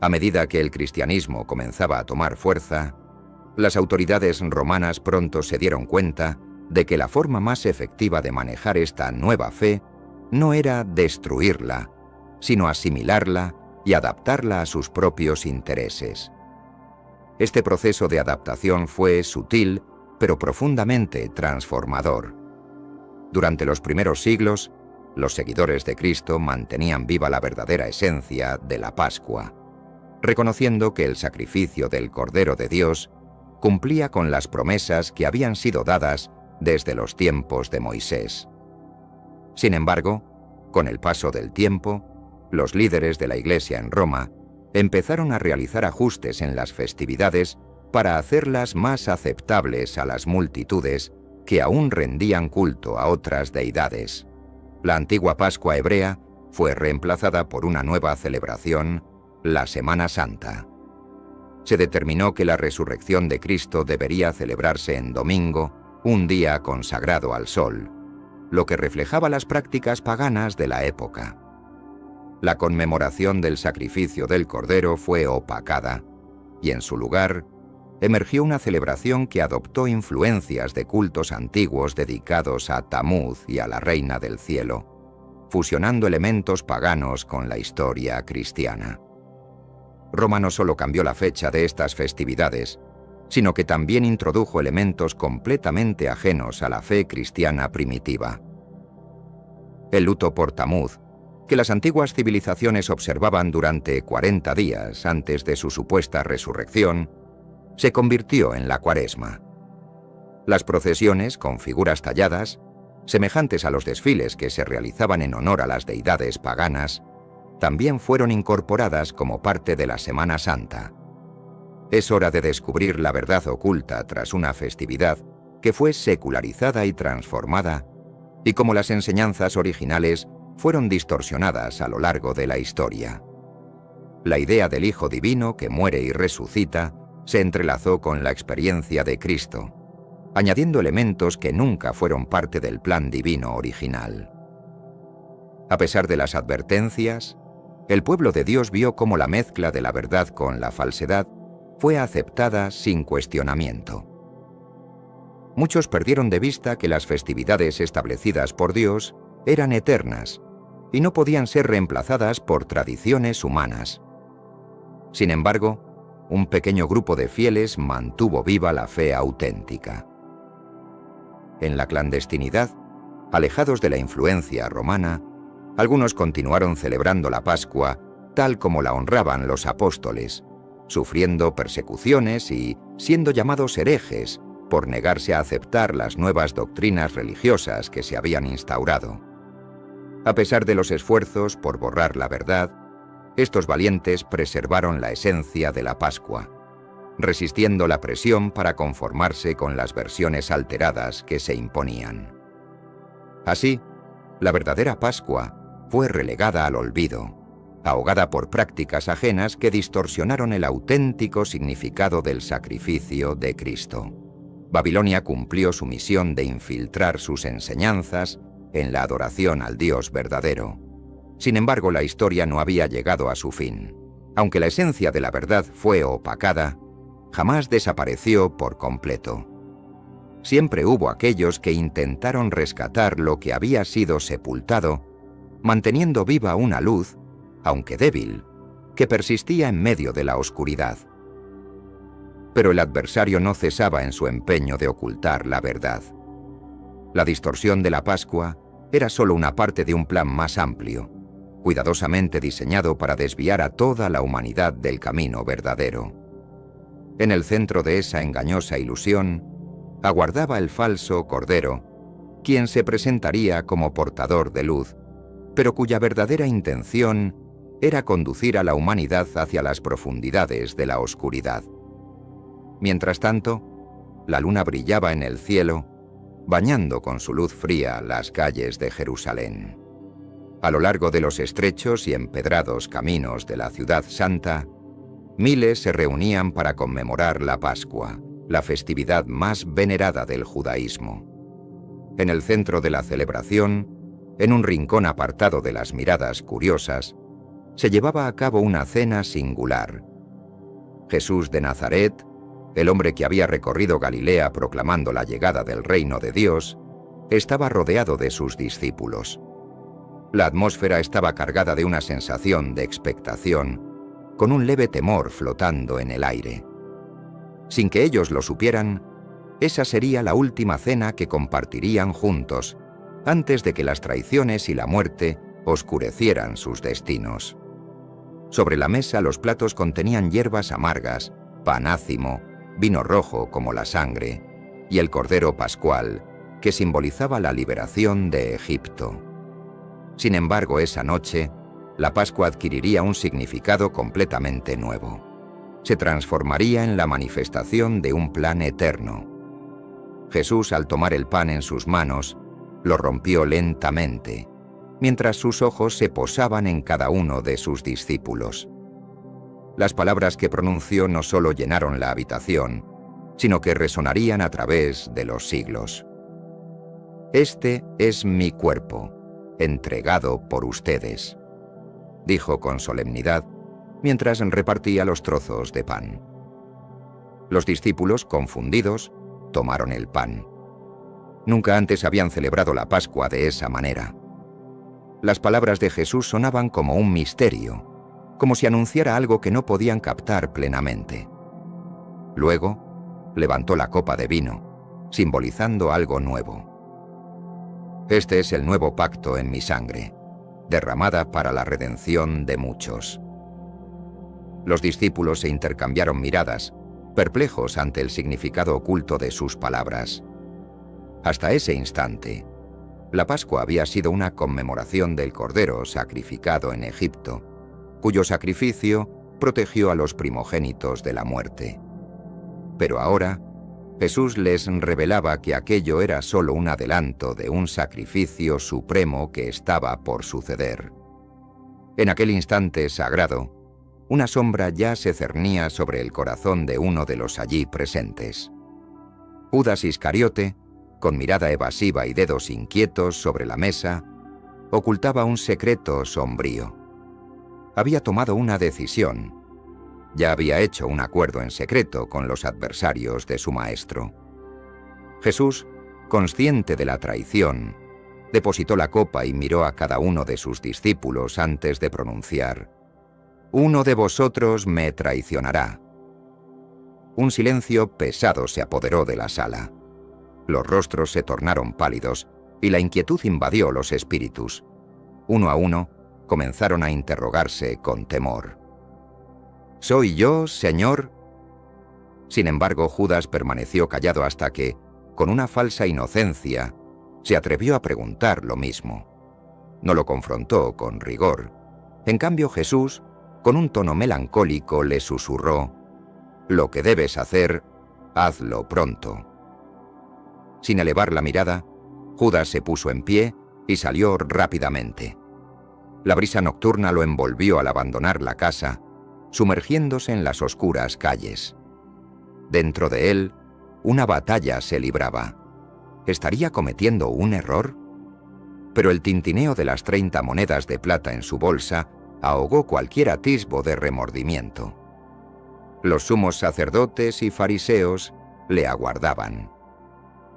A medida que el cristianismo comenzaba a tomar fuerza, las autoridades romanas pronto se dieron cuenta de que la forma más efectiva de manejar esta nueva fe no era destruirla, sino asimilarla y adaptarla a sus propios intereses. Este proceso de adaptación fue sutil, pero profundamente transformador. Durante los primeros siglos, los seguidores de Cristo mantenían viva la verdadera esencia de la Pascua, reconociendo que el sacrificio del Cordero de Dios cumplía con las promesas que habían sido dadas desde los tiempos de Moisés. Sin embargo, con el paso del tiempo, los líderes de la Iglesia en Roma empezaron a realizar ajustes en las festividades para hacerlas más aceptables a las multitudes que aún rendían culto a otras deidades. La antigua Pascua hebrea fue reemplazada por una nueva celebración, la Semana Santa. Se determinó que la resurrección de Cristo debería celebrarse en domingo, un día consagrado al sol, lo que reflejaba las prácticas paganas de la época. La conmemoración del sacrificio del Cordero fue opacada, y en su lugar emergió una celebración que adoptó influencias de cultos antiguos dedicados a Tamuz y a la Reina del Cielo, fusionando elementos paganos con la historia cristiana. Roma no solo cambió la fecha de estas festividades, sino que también introdujo elementos completamente ajenos a la fe cristiana primitiva. El luto por Tamuz, que las antiguas civilizaciones observaban durante 40 días antes de su supuesta resurrección, se convirtió en la Cuaresma. Las procesiones con figuras talladas, semejantes a los desfiles que se realizaban en honor a las deidades paganas, también fueron incorporadas como parte de la Semana Santa. Es hora de descubrir la verdad oculta tras una festividad que fue secularizada y transformada, y como las enseñanzas originales fueron distorsionadas a lo largo de la historia. La idea del Hijo Divino que muere y resucita se entrelazó con la experiencia de Cristo, añadiendo elementos que nunca fueron parte del plan divino original. A pesar de las advertencias, el pueblo de Dios vio cómo la mezcla de la verdad con la falsedad fue aceptada sin cuestionamiento. Muchos perdieron de vista que las festividades establecidas por Dios eran eternas y no podían ser reemplazadas por tradiciones humanas. Sin embargo, un pequeño grupo de fieles mantuvo viva la fe auténtica. En la clandestinidad, alejados de la influencia romana, algunos continuaron celebrando la Pascua tal como la honraban los apóstoles, sufriendo persecuciones y siendo llamados herejes por negarse a aceptar las nuevas doctrinas religiosas que se habían instaurado. A pesar de los esfuerzos por borrar la verdad, estos valientes preservaron la esencia de la Pascua, resistiendo la presión para conformarse con las versiones alteradas que se imponían. Así, la verdadera Pascua fue relegada al olvido, ahogada por prácticas ajenas que distorsionaron el auténtico significado del sacrificio de Cristo. Babilonia cumplió su misión de infiltrar sus enseñanzas en la adoración al Dios verdadero. Sin embargo, la historia no había llegado a su fin. Aunque la esencia de la verdad fue opacada, jamás desapareció por completo. Siempre hubo aquellos que intentaron rescatar lo que había sido sepultado, manteniendo viva una luz, aunque débil, que persistía en medio de la oscuridad. Pero el adversario no cesaba en su empeño de ocultar la verdad. La distorsión de la Pascua era solo una parte de un plan más amplio, cuidadosamente diseñado para desviar a toda la humanidad del camino verdadero. En el centro de esa engañosa ilusión, aguardaba el falso Cordero, quien se presentaría como portador de luz, pero cuya verdadera intención era conducir a la humanidad hacia las profundidades de la oscuridad. Mientras tanto, la luna brillaba en el cielo, bañando con su luz fría las calles de Jerusalén. A lo largo de los estrechos y empedrados caminos de la ciudad santa, miles se reunían para conmemorar la Pascua, la festividad más venerada del judaísmo. En el centro de la celebración, en un rincón apartado de las miradas curiosas, se llevaba a cabo una cena singular. Jesús de Nazaret, el hombre que había recorrido Galilea proclamando la llegada del reino de Dios, estaba rodeado de sus discípulos. La atmósfera estaba cargada de una sensación de expectación, con un leve temor flotando en el aire. Sin que ellos lo supieran, esa sería la última cena que compartirían juntos, antes de que las traiciones y la muerte oscurecieran sus destinos. Sobre la mesa los platos contenían hierbas amargas, pan ácimo, vino rojo como la sangre, y el Cordero Pascual, que simbolizaba la liberación de Egipto. Sin embargo, esa noche, la Pascua adquiriría un significado completamente nuevo. Se transformaría en la manifestación de un plan eterno. Jesús, al tomar el pan en sus manos, lo rompió lentamente, mientras sus ojos se posaban en cada uno de sus discípulos. Las palabras que pronunció no solo llenaron la habitación, sino que resonarían a través de los siglos. «Este es mi cuerpo, entregado por ustedes», dijo con solemnidad, mientras repartía los trozos de pan. Los discípulos, confundidos, tomaron el pan. Nunca antes habían celebrado la Pascua de esa manera. Las palabras de Jesús sonaban como un misterio, como si anunciara algo que no podían captar plenamente. Luego, levantó la copa de vino, simbolizando algo nuevo. «Este es el nuevo pacto en mi sangre, derramada para la redención de muchos». Los discípulos se intercambiaron miradas, perplejos ante el significado oculto de sus palabras. Hasta ese instante, la Pascua había sido una conmemoración del Cordero sacrificado en Egipto, cuyo sacrificio protegió a los primogénitos de la muerte. Pero ahora, Jesús les revelaba que aquello era solo un adelanto de un sacrificio supremo que estaba por suceder. En aquel instante sagrado, una sombra ya se cernía sobre el corazón de uno de los allí presentes. Judas Iscariote, con mirada evasiva y dedos inquietos sobre la mesa, ocultaba un secreto sombrío. Había tomado una decisión. Ya había hecho un acuerdo en secreto con los adversarios de su maestro. Jesús, consciente de la traición, depositó la copa y miró a cada uno de sus discípulos antes de pronunciar: «Uno de vosotros me traicionará». Un silencio pesado se apoderó de la sala. Los rostros se tornaron pálidos y la inquietud invadió los espíritus. Uno a uno, comenzaron a interrogarse con temor. «¿Soy yo, Señor?». Sin embargo, Judas permaneció callado hasta que, con una falsa inocencia, se atrevió a preguntar lo mismo. No lo confrontó con rigor. En cambio, Jesús, con un tono melancólico, le susurró: «Lo que debes hacer, hazlo pronto». Sin elevar la mirada, Judas se puso en pie y salió rápidamente. La brisa nocturna lo envolvió al abandonar la casa, sumergiéndose en las oscuras calles. Dentro de él, una batalla se libraba. ¿Estaría cometiendo un error? Pero el tintineo de las 30 monedas de plata en su bolsa ahogó cualquier atisbo de remordimiento. Los sumos sacerdotes y fariseos le aguardaban.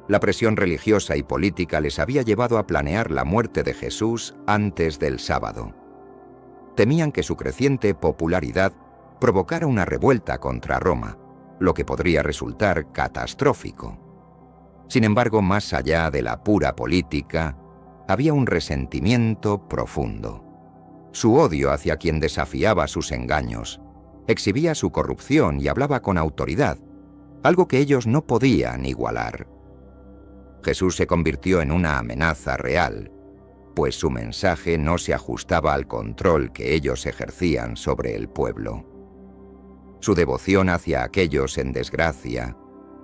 La presión religiosa y política les había llevado a planear la muerte de Jesús antes del sábado. Temían que su creciente popularidad provocara una revuelta contra Roma, lo que podría resultar catastrófico. Sin embargo, más allá de la pura política, había un resentimiento profundo. Su odio hacia quien desafiaba sus engaños, exhibía su corrupción y hablaba con autoridad, algo que ellos no podían igualar. Jesús se convirtió en una amenaza real, pues su mensaje no se ajustaba al control que ellos ejercían sobre el pueblo. Su devoción hacia aquellos en desgracia,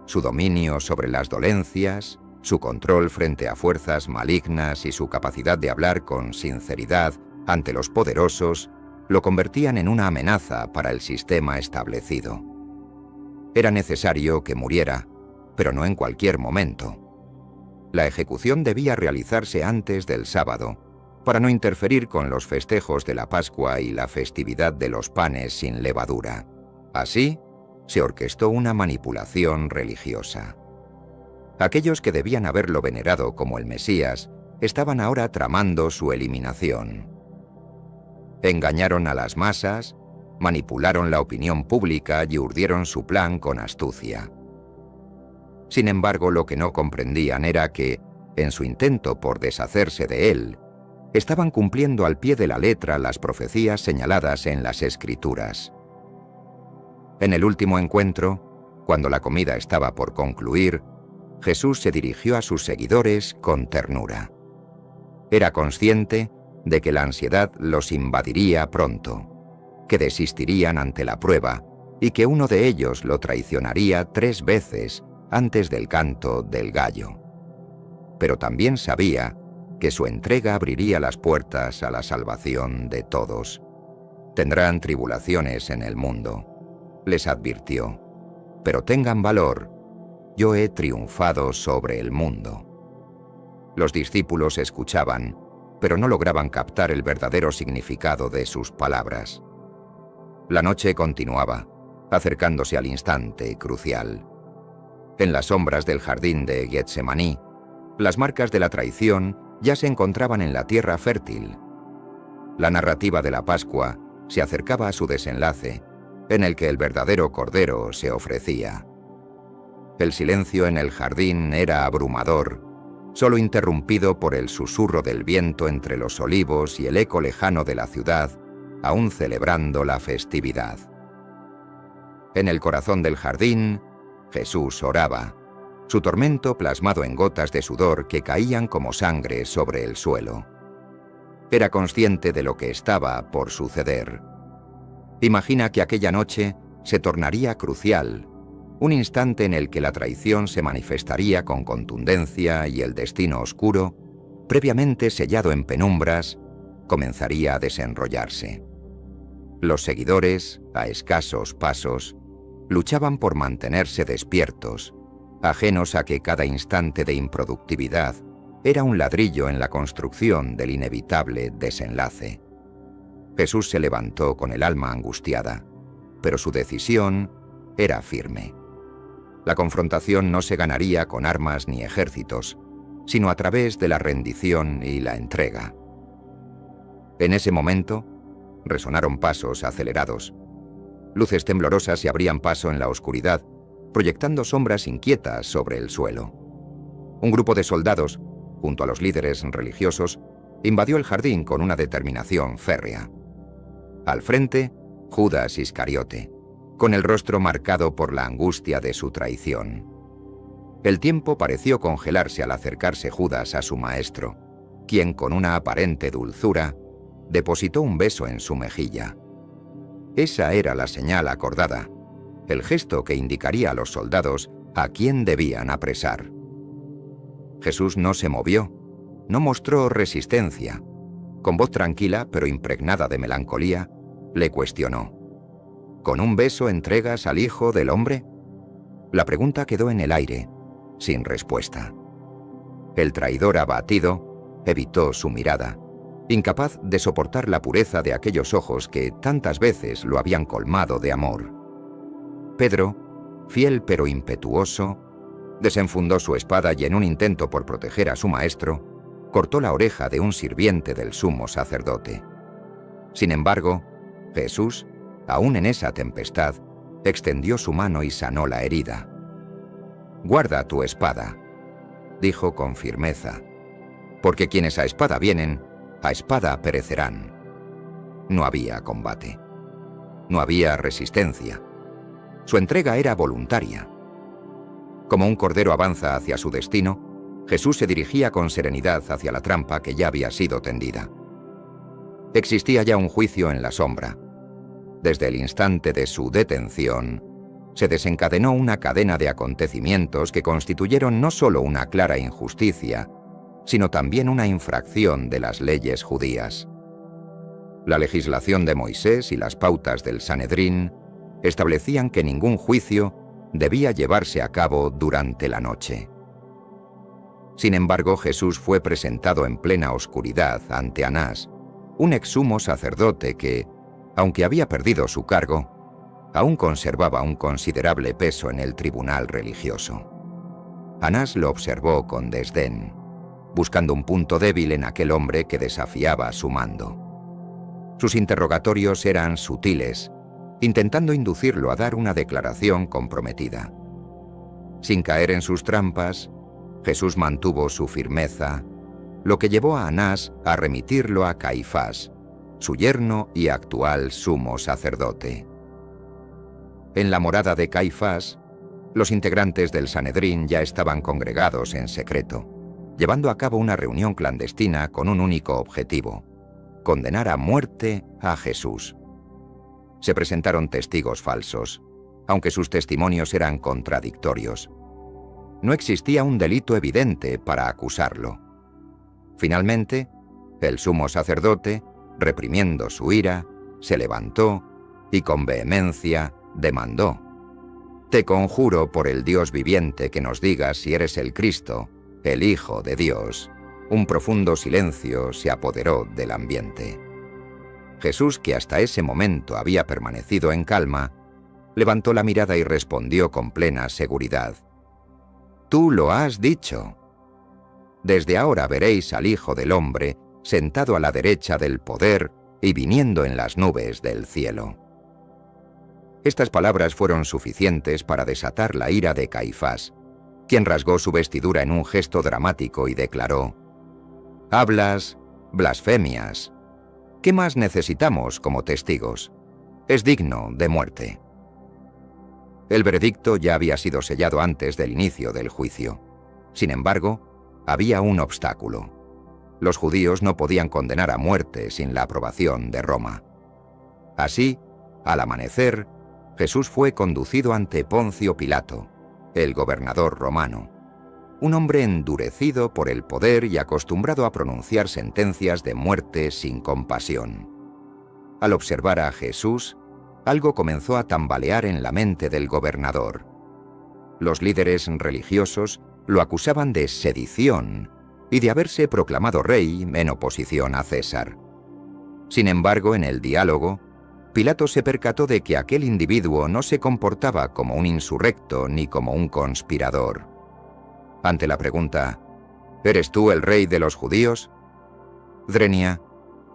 su dominio sobre las dolencias, su control frente a fuerzas malignas y su capacidad de hablar con sinceridad ante los poderosos, lo convertían en una amenaza para el sistema establecido. Era necesario que muriera, pero no en cualquier momento. La ejecución debía realizarse antes del sábado, para no interferir con los festejos de la Pascua y la festividad de los panes sin levadura. Así, se orquestó una manipulación religiosa. Aquellos que debían haberlo venerado como el Mesías estaban ahora tramando su eliminación. Engañaron a las masas, manipularon la opinión pública y urdieron su plan con astucia. Sin embargo, lo que no comprendían era que, en su intento por deshacerse de él, estaban cumpliendo al pie de la letra las profecías señaladas en las Escrituras. En el último encuentro, cuando la comida estaba por concluir, Jesús se dirigió a sus seguidores con ternura. Era consciente de que la ansiedad los invadiría pronto, que desistirían ante la prueba y que uno de ellos lo traicionaría 3 veces antes del canto del gallo. Pero también sabía que su entrega abriría las puertas a la salvación de todos. Tendrán tribulaciones en el mundo, les advirtió, pero tengan valor, yo he triunfado sobre el mundo. Los discípulos escuchaban, pero no lograban captar el verdadero significado de sus palabras. La noche continuaba, acercándose al instante crucial. En las sombras del jardín de Getsemaní, las marcas de la traición ya se encontraban en la tierra fértil. La narrativa de la Pascua se acercaba a su desenlace, en el que el verdadero Cordero se ofrecía. El silencio en el jardín era abrumador, solo interrumpido por el susurro del viento entre los olivos y el eco lejano de la ciudad, aún celebrando la festividad. En el corazón del jardín, Jesús oraba, su tormento plasmado en gotas de sudor que caían como sangre sobre el suelo. Era consciente de lo que estaba por suceder. Imagina que aquella noche se tornaría crucial, un instante en el que la traición se manifestaría con contundencia y el destino oscuro, previamente sellado en penumbras, comenzaría a desenrollarse. Los seguidores, a escasos pasos, luchaban por mantenerse despiertos, ajenos a que cada instante de improductividad era un ladrillo en la construcción del inevitable desenlace. Jesús se levantó con el alma angustiada, pero su decisión era firme. La confrontación no se ganaría con armas ni ejércitos, sino a través de la rendición y la entrega. En ese momento, resonaron pasos acelerados. Luces temblorosas se abrían paso en la oscuridad, proyectando sombras inquietas sobre el suelo. Un grupo de soldados, junto a los líderes religiosos, invadió el jardín con una determinación férrea. Al frente, Judas Iscariote, con el rostro marcado por la angustia de su traición. El tiempo pareció congelarse al acercarse Judas a su maestro, quien con una aparente dulzura depositó un beso en su mejilla. Esa era la señal acordada, el gesto que indicaría a los soldados a quién debían apresar. Jesús no se movió, no mostró resistencia. Con voz tranquila, pero impregnada de melancolía, le cuestionó: ¿Con un beso entregas al Hijo del Hombre? La pregunta quedó en el aire, sin respuesta. El traidor abatido evitó su mirada, incapaz de soportar la pureza de aquellos ojos que tantas veces lo habían colmado de amor. Pedro, fiel pero impetuoso, desenfundó su espada y en un intento por proteger a su maestro, cortó la oreja de un sirviente del sumo sacerdote. Sin embargo, Jesús, aún en esa tempestad, extendió su mano y sanó la herida. «Guarda tu espada», dijo con firmeza, «porque quienes a espada vienen, a espada perecerán». No había combate. No había resistencia. Su entrega era voluntaria. Como un cordero avanza hacia su destino, Jesús se dirigía con serenidad hacia la trampa que ya había sido tendida. Existía ya un juicio en la sombra. Desde el instante de su detención, se desencadenó una cadena de acontecimientos que constituyeron no solo una clara injusticia, sino también una infracción de las leyes judías. La legislación de Moisés y las pautas del Sanedrín establecían que ningún juicio debía llevarse a cabo durante la noche. Sin embargo, Jesús fue presentado en plena oscuridad ante Anás, un ex sumo sacerdote que, aunque había perdido su cargo, aún conservaba un considerable peso en el tribunal religioso. Anás lo observó con desdén, buscando un punto débil en aquel hombre que desafiaba su mando. Sus interrogatorios eran sutiles, intentando inducirlo a dar una declaración comprometida. Sin caer en sus trampas, Jesús mantuvo su firmeza, lo que llevó a Anás a remitirlo a Caifás, su yerno y actual sumo sacerdote. En la morada de Caifás, los integrantes del Sanedrín ya estaban congregados en secreto, llevando a cabo una reunión clandestina con un único objetivo: condenar a muerte a Jesús. Se presentaron testigos falsos, aunque sus testimonios eran contradictorios. No existía un delito evidente para acusarlo. Finalmente, el sumo sacerdote, reprimiendo su ira, se levantó y con vehemencia demandó: «Te conjuro por el Dios viviente que nos digas si eres el Cristo, el Hijo de Dios». Un profundo silencio se apoderó del ambiente. Jesús, que hasta ese momento había permanecido en calma, levantó la mirada y respondió con plena seguridad: «Tú lo has dicho. Desde ahora veréis al Hijo del Hombre sentado a la derecha del poder y viniendo en las nubes del cielo». Estas palabras fueron suficientes para desatar la ira de Caifás, quien rasgó su vestidura en un gesto dramático y declaró: «Hablas blasfemias. ¿Qué más necesitamos como testigos? Es digno de muerte». El veredicto ya había sido sellado antes del inicio del juicio. Sin embargo, había un obstáculo. Los judíos no podían condenar a muerte sin la aprobación de Roma. Así, al amanecer, Jesús fue conducido ante Poncio Pilato, el gobernador romano, un hombre endurecido por el poder y acostumbrado a pronunciar sentencias de muerte sin compasión. Al observar a Jesús, algo comenzó a tambalear en la mente del gobernador. Los líderes religiosos lo acusaban de sedición y de haberse proclamado rey en oposición a César. Sin embargo, en el diálogo, Pilato se percató de que aquel individuo no se comportaba como un insurrecto ni como un conspirador. Ante la pregunta: «¿Eres tú el rey de los judíos?», Drenia,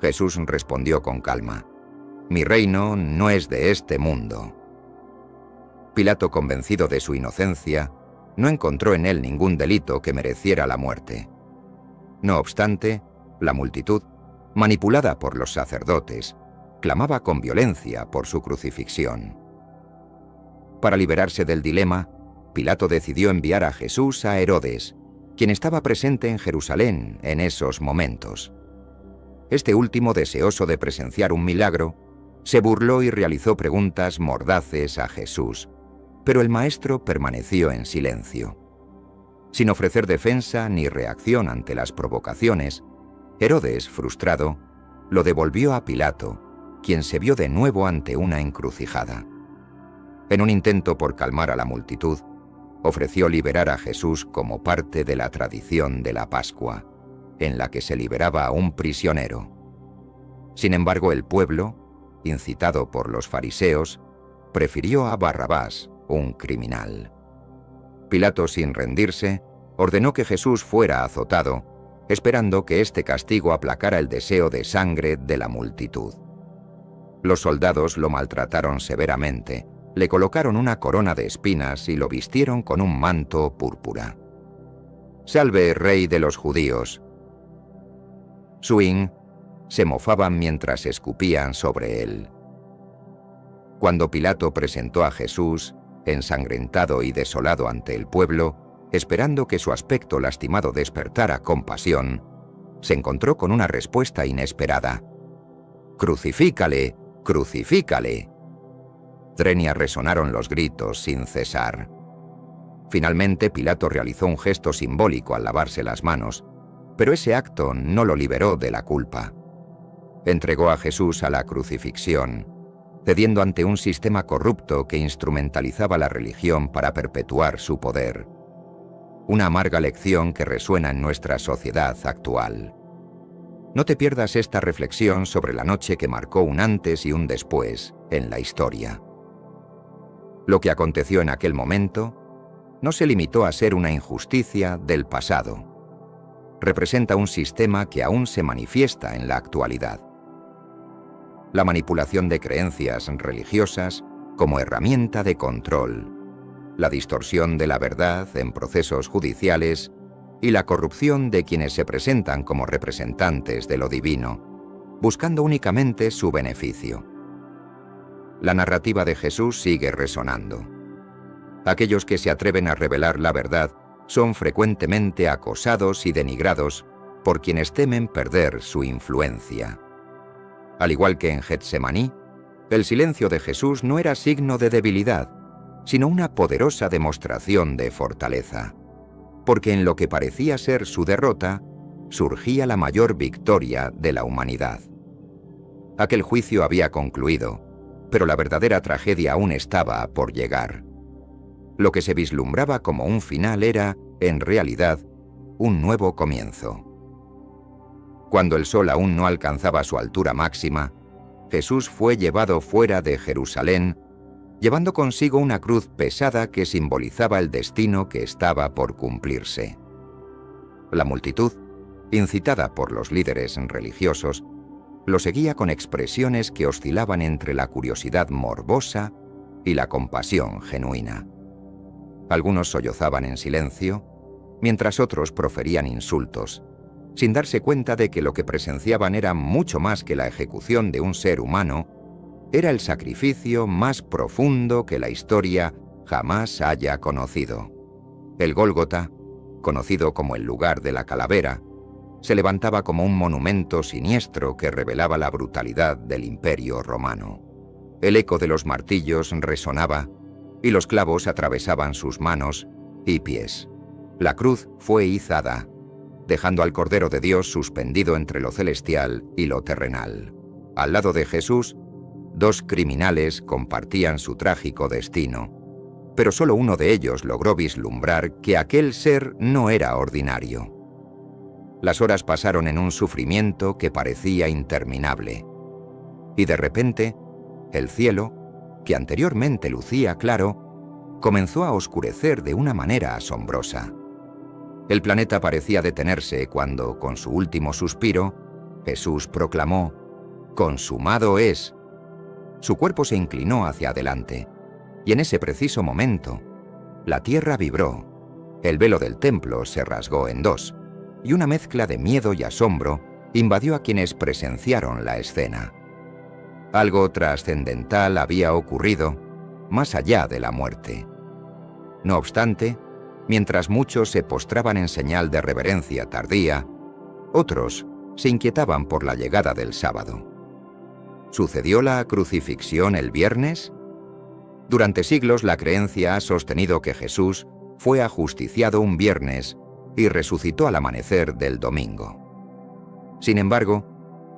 Jesús respondió con calma: «Mi reino no es de este mundo». Pilato, convencido de su inocencia, no encontró en él ningún delito que mereciera la muerte. No obstante, la multitud, manipulada por los sacerdotes, clamaba con violencia por su crucifixión. Para liberarse del dilema, Pilato decidió enviar a Jesús a Herodes, quien estaba presente en Jerusalén en esos momentos. Este último, deseoso de presenciar un milagro, se burló y realizó preguntas mordaces a Jesús, pero el maestro permaneció en silencio. Sin ofrecer defensa ni reacción ante las provocaciones, Herodes, frustrado, lo devolvió a Pilato, quien se vio de nuevo ante una encrucijada. En un intento por calmar a la multitud, ofreció liberar a Jesús como parte de la tradición de la Pascua, en la que se liberaba a un prisionero. Sin embargo, el pueblo, incitado por los fariseos, prefirió a Barrabás, un criminal. Pilato, sin rendirse, ordenó que Jesús fuera azotado, esperando que este castigo aplacara el deseo de sangre de la multitud. Los soldados lo maltrataron severamente, le colocaron una corona de espinas y lo vistieron con un manto púrpura. «Salve, Rey de los judíos». Swing se mofaban mientras escupían sobre él. Cuando Pilato presentó a Jesús, ensangrentado y desolado ante el pueblo, esperando que su aspecto lastimado despertara compasión, se encontró con una respuesta inesperada. «¡Crucifícale! ¡Crucifícale!». Drenia resonaron los gritos sin cesar. Finalmente, Pilato realizó un gesto simbólico al lavarse las manos, pero ese acto no lo liberó de la culpa. Entregó a Jesús a la crucifixión, cediendo ante un sistema corrupto que instrumentalizaba la religión para perpetuar su poder. Una amarga lección que resuena en nuestra sociedad actual. No te pierdas esta reflexión sobre la noche que marcó un antes y un después en la historia. Lo que aconteció en aquel momento no se limitó a ser una injusticia del pasado. Representa un sistema que aún se manifiesta en la actualidad. La manipulación de creencias religiosas como herramienta de control, la distorsión de la verdad en procesos judiciales y la corrupción de quienes se presentan como representantes de lo divino, buscando únicamente su beneficio. La narrativa de Jesús sigue resonando. Aquellos que se atreven a revelar la verdad son frecuentemente acosados y denigrados por quienes temen perder su influencia. Al igual que en Getsemaní, el silencio de Jesús no era signo de debilidad, sino una poderosa demostración de fortaleza, porque en lo que parecía ser su derrota, surgía la mayor victoria de la humanidad. Aquel juicio había concluido, pero la verdadera tragedia aún estaba por llegar. Lo que se vislumbraba como un final era, en realidad, un nuevo comienzo. Cuando el sol aún no alcanzaba su altura máxima, Jesús fue llevado fuera de Jerusalén, llevando consigo una cruz pesada que simbolizaba el destino que estaba por cumplirse. La multitud, incitada por los líderes religiosos, lo seguía con expresiones que oscilaban entre la curiosidad morbosa y la compasión genuina. Algunos sollozaban en silencio, mientras otros proferían insultos, sin darse cuenta de que lo que presenciaban era mucho más que la ejecución de un ser humano, era el sacrificio más profundo que la historia jamás haya conocido. El Gólgota, conocido como el lugar de la calavera, se levantaba como un monumento siniestro que revelaba la brutalidad del Imperio Romano. El eco de los martillos resonaba y los clavos atravesaban sus manos y pies. La cruz fue izada, dejando al Cordero de Dios suspendido entre lo celestial y lo terrenal. Al lado de Jesús, dos criminales compartían su trágico destino, pero solo uno de ellos logró vislumbrar que aquel ser no era ordinario. Las horas pasaron en un sufrimiento que parecía interminable, y de repente, el cielo, que anteriormente lucía claro, comenzó a oscurecer de una manera asombrosa. El planeta parecía detenerse cuando, con su último suspiro, Jesús proclamó: «Consumado es». Su cuerpo se inclinó hacia adelante, y en ese preciso momento, la tierra vibró, el velo del templo se rasgó en dos, y una mezcla de miedo y asombro invadió a quienes presenciaron la escena. Algo trascendental había ocurrido más allá de la muerte. No obstante, mientras muchos se postraban en señal de reverencia tardía, otros se inquietaban por la llegada del sábado. ¿Sucedió la crucifixión el viernes? Durante siglos la creencia ha sostenido que Jesús fue ajusticiado un viernes y resucitó al amanecer del domingo. Sin embargo,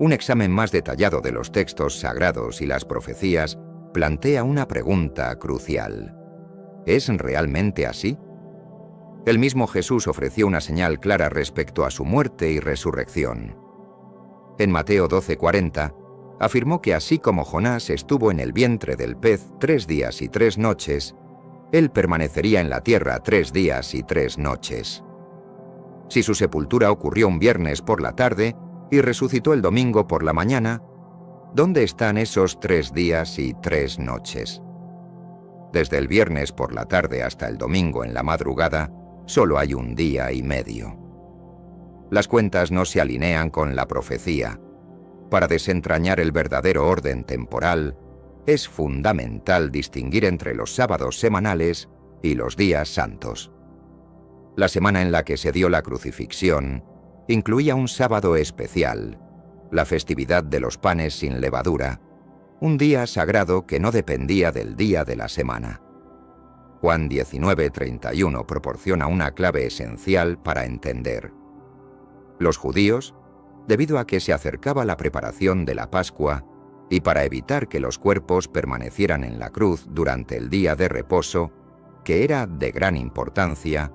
un examen más detallado de los textos sagrados y las profecías plantea una pregunta crucial. ¿Es realmente así? El mismo Jesús ofreció una señal clara respecto a su muerte y resurrección. En Mateo 12:40, afirmó que así como Jonás estuvo en el vientre del pez 3 días y 3 noches, él permanecería en la tierra 3 días y 3 noches. Si su sepultura ocurrió un viernes por la tarde y resucitó el domingo por la mañana, ¿dónde están esos 3 días y 3 noches? Desde el viernes por la tarde hasta el domingo en la madrugada, solo hay un día y medio. Las cuentas no se alinean con la profecía. Para desentrañar el verdadero orden temporal, es fundamental distinguir entre los sábados semanales y los días santos. La semana en la que se dio la crucifixión incluía un sábado especial, la festividad de los panes sin levadura, un día sagrado que no dependía del día de la semana. Juan 19:31 proporciona una clave esencial para entender. Los judíos, debido a que se acercaba la preparación de la Pascua y para evitar que los cuerpos permanecieran en la cruz durante el día de reposo, que era de gran importancia,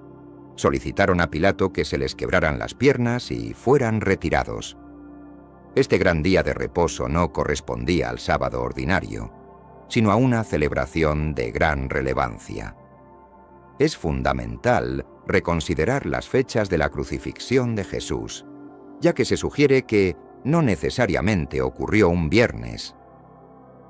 solicitaron a Pilato que se les quebraran las piernas y fueran retirados. Este gran día de reposo no correspondía al sábado ordinario, sino a una celebración de gran relevancia. Es fundamental reconsiderar las fechas de la crucifixión de Jesús, ya que se sugiere que no necesariamente ocurrió un viernes,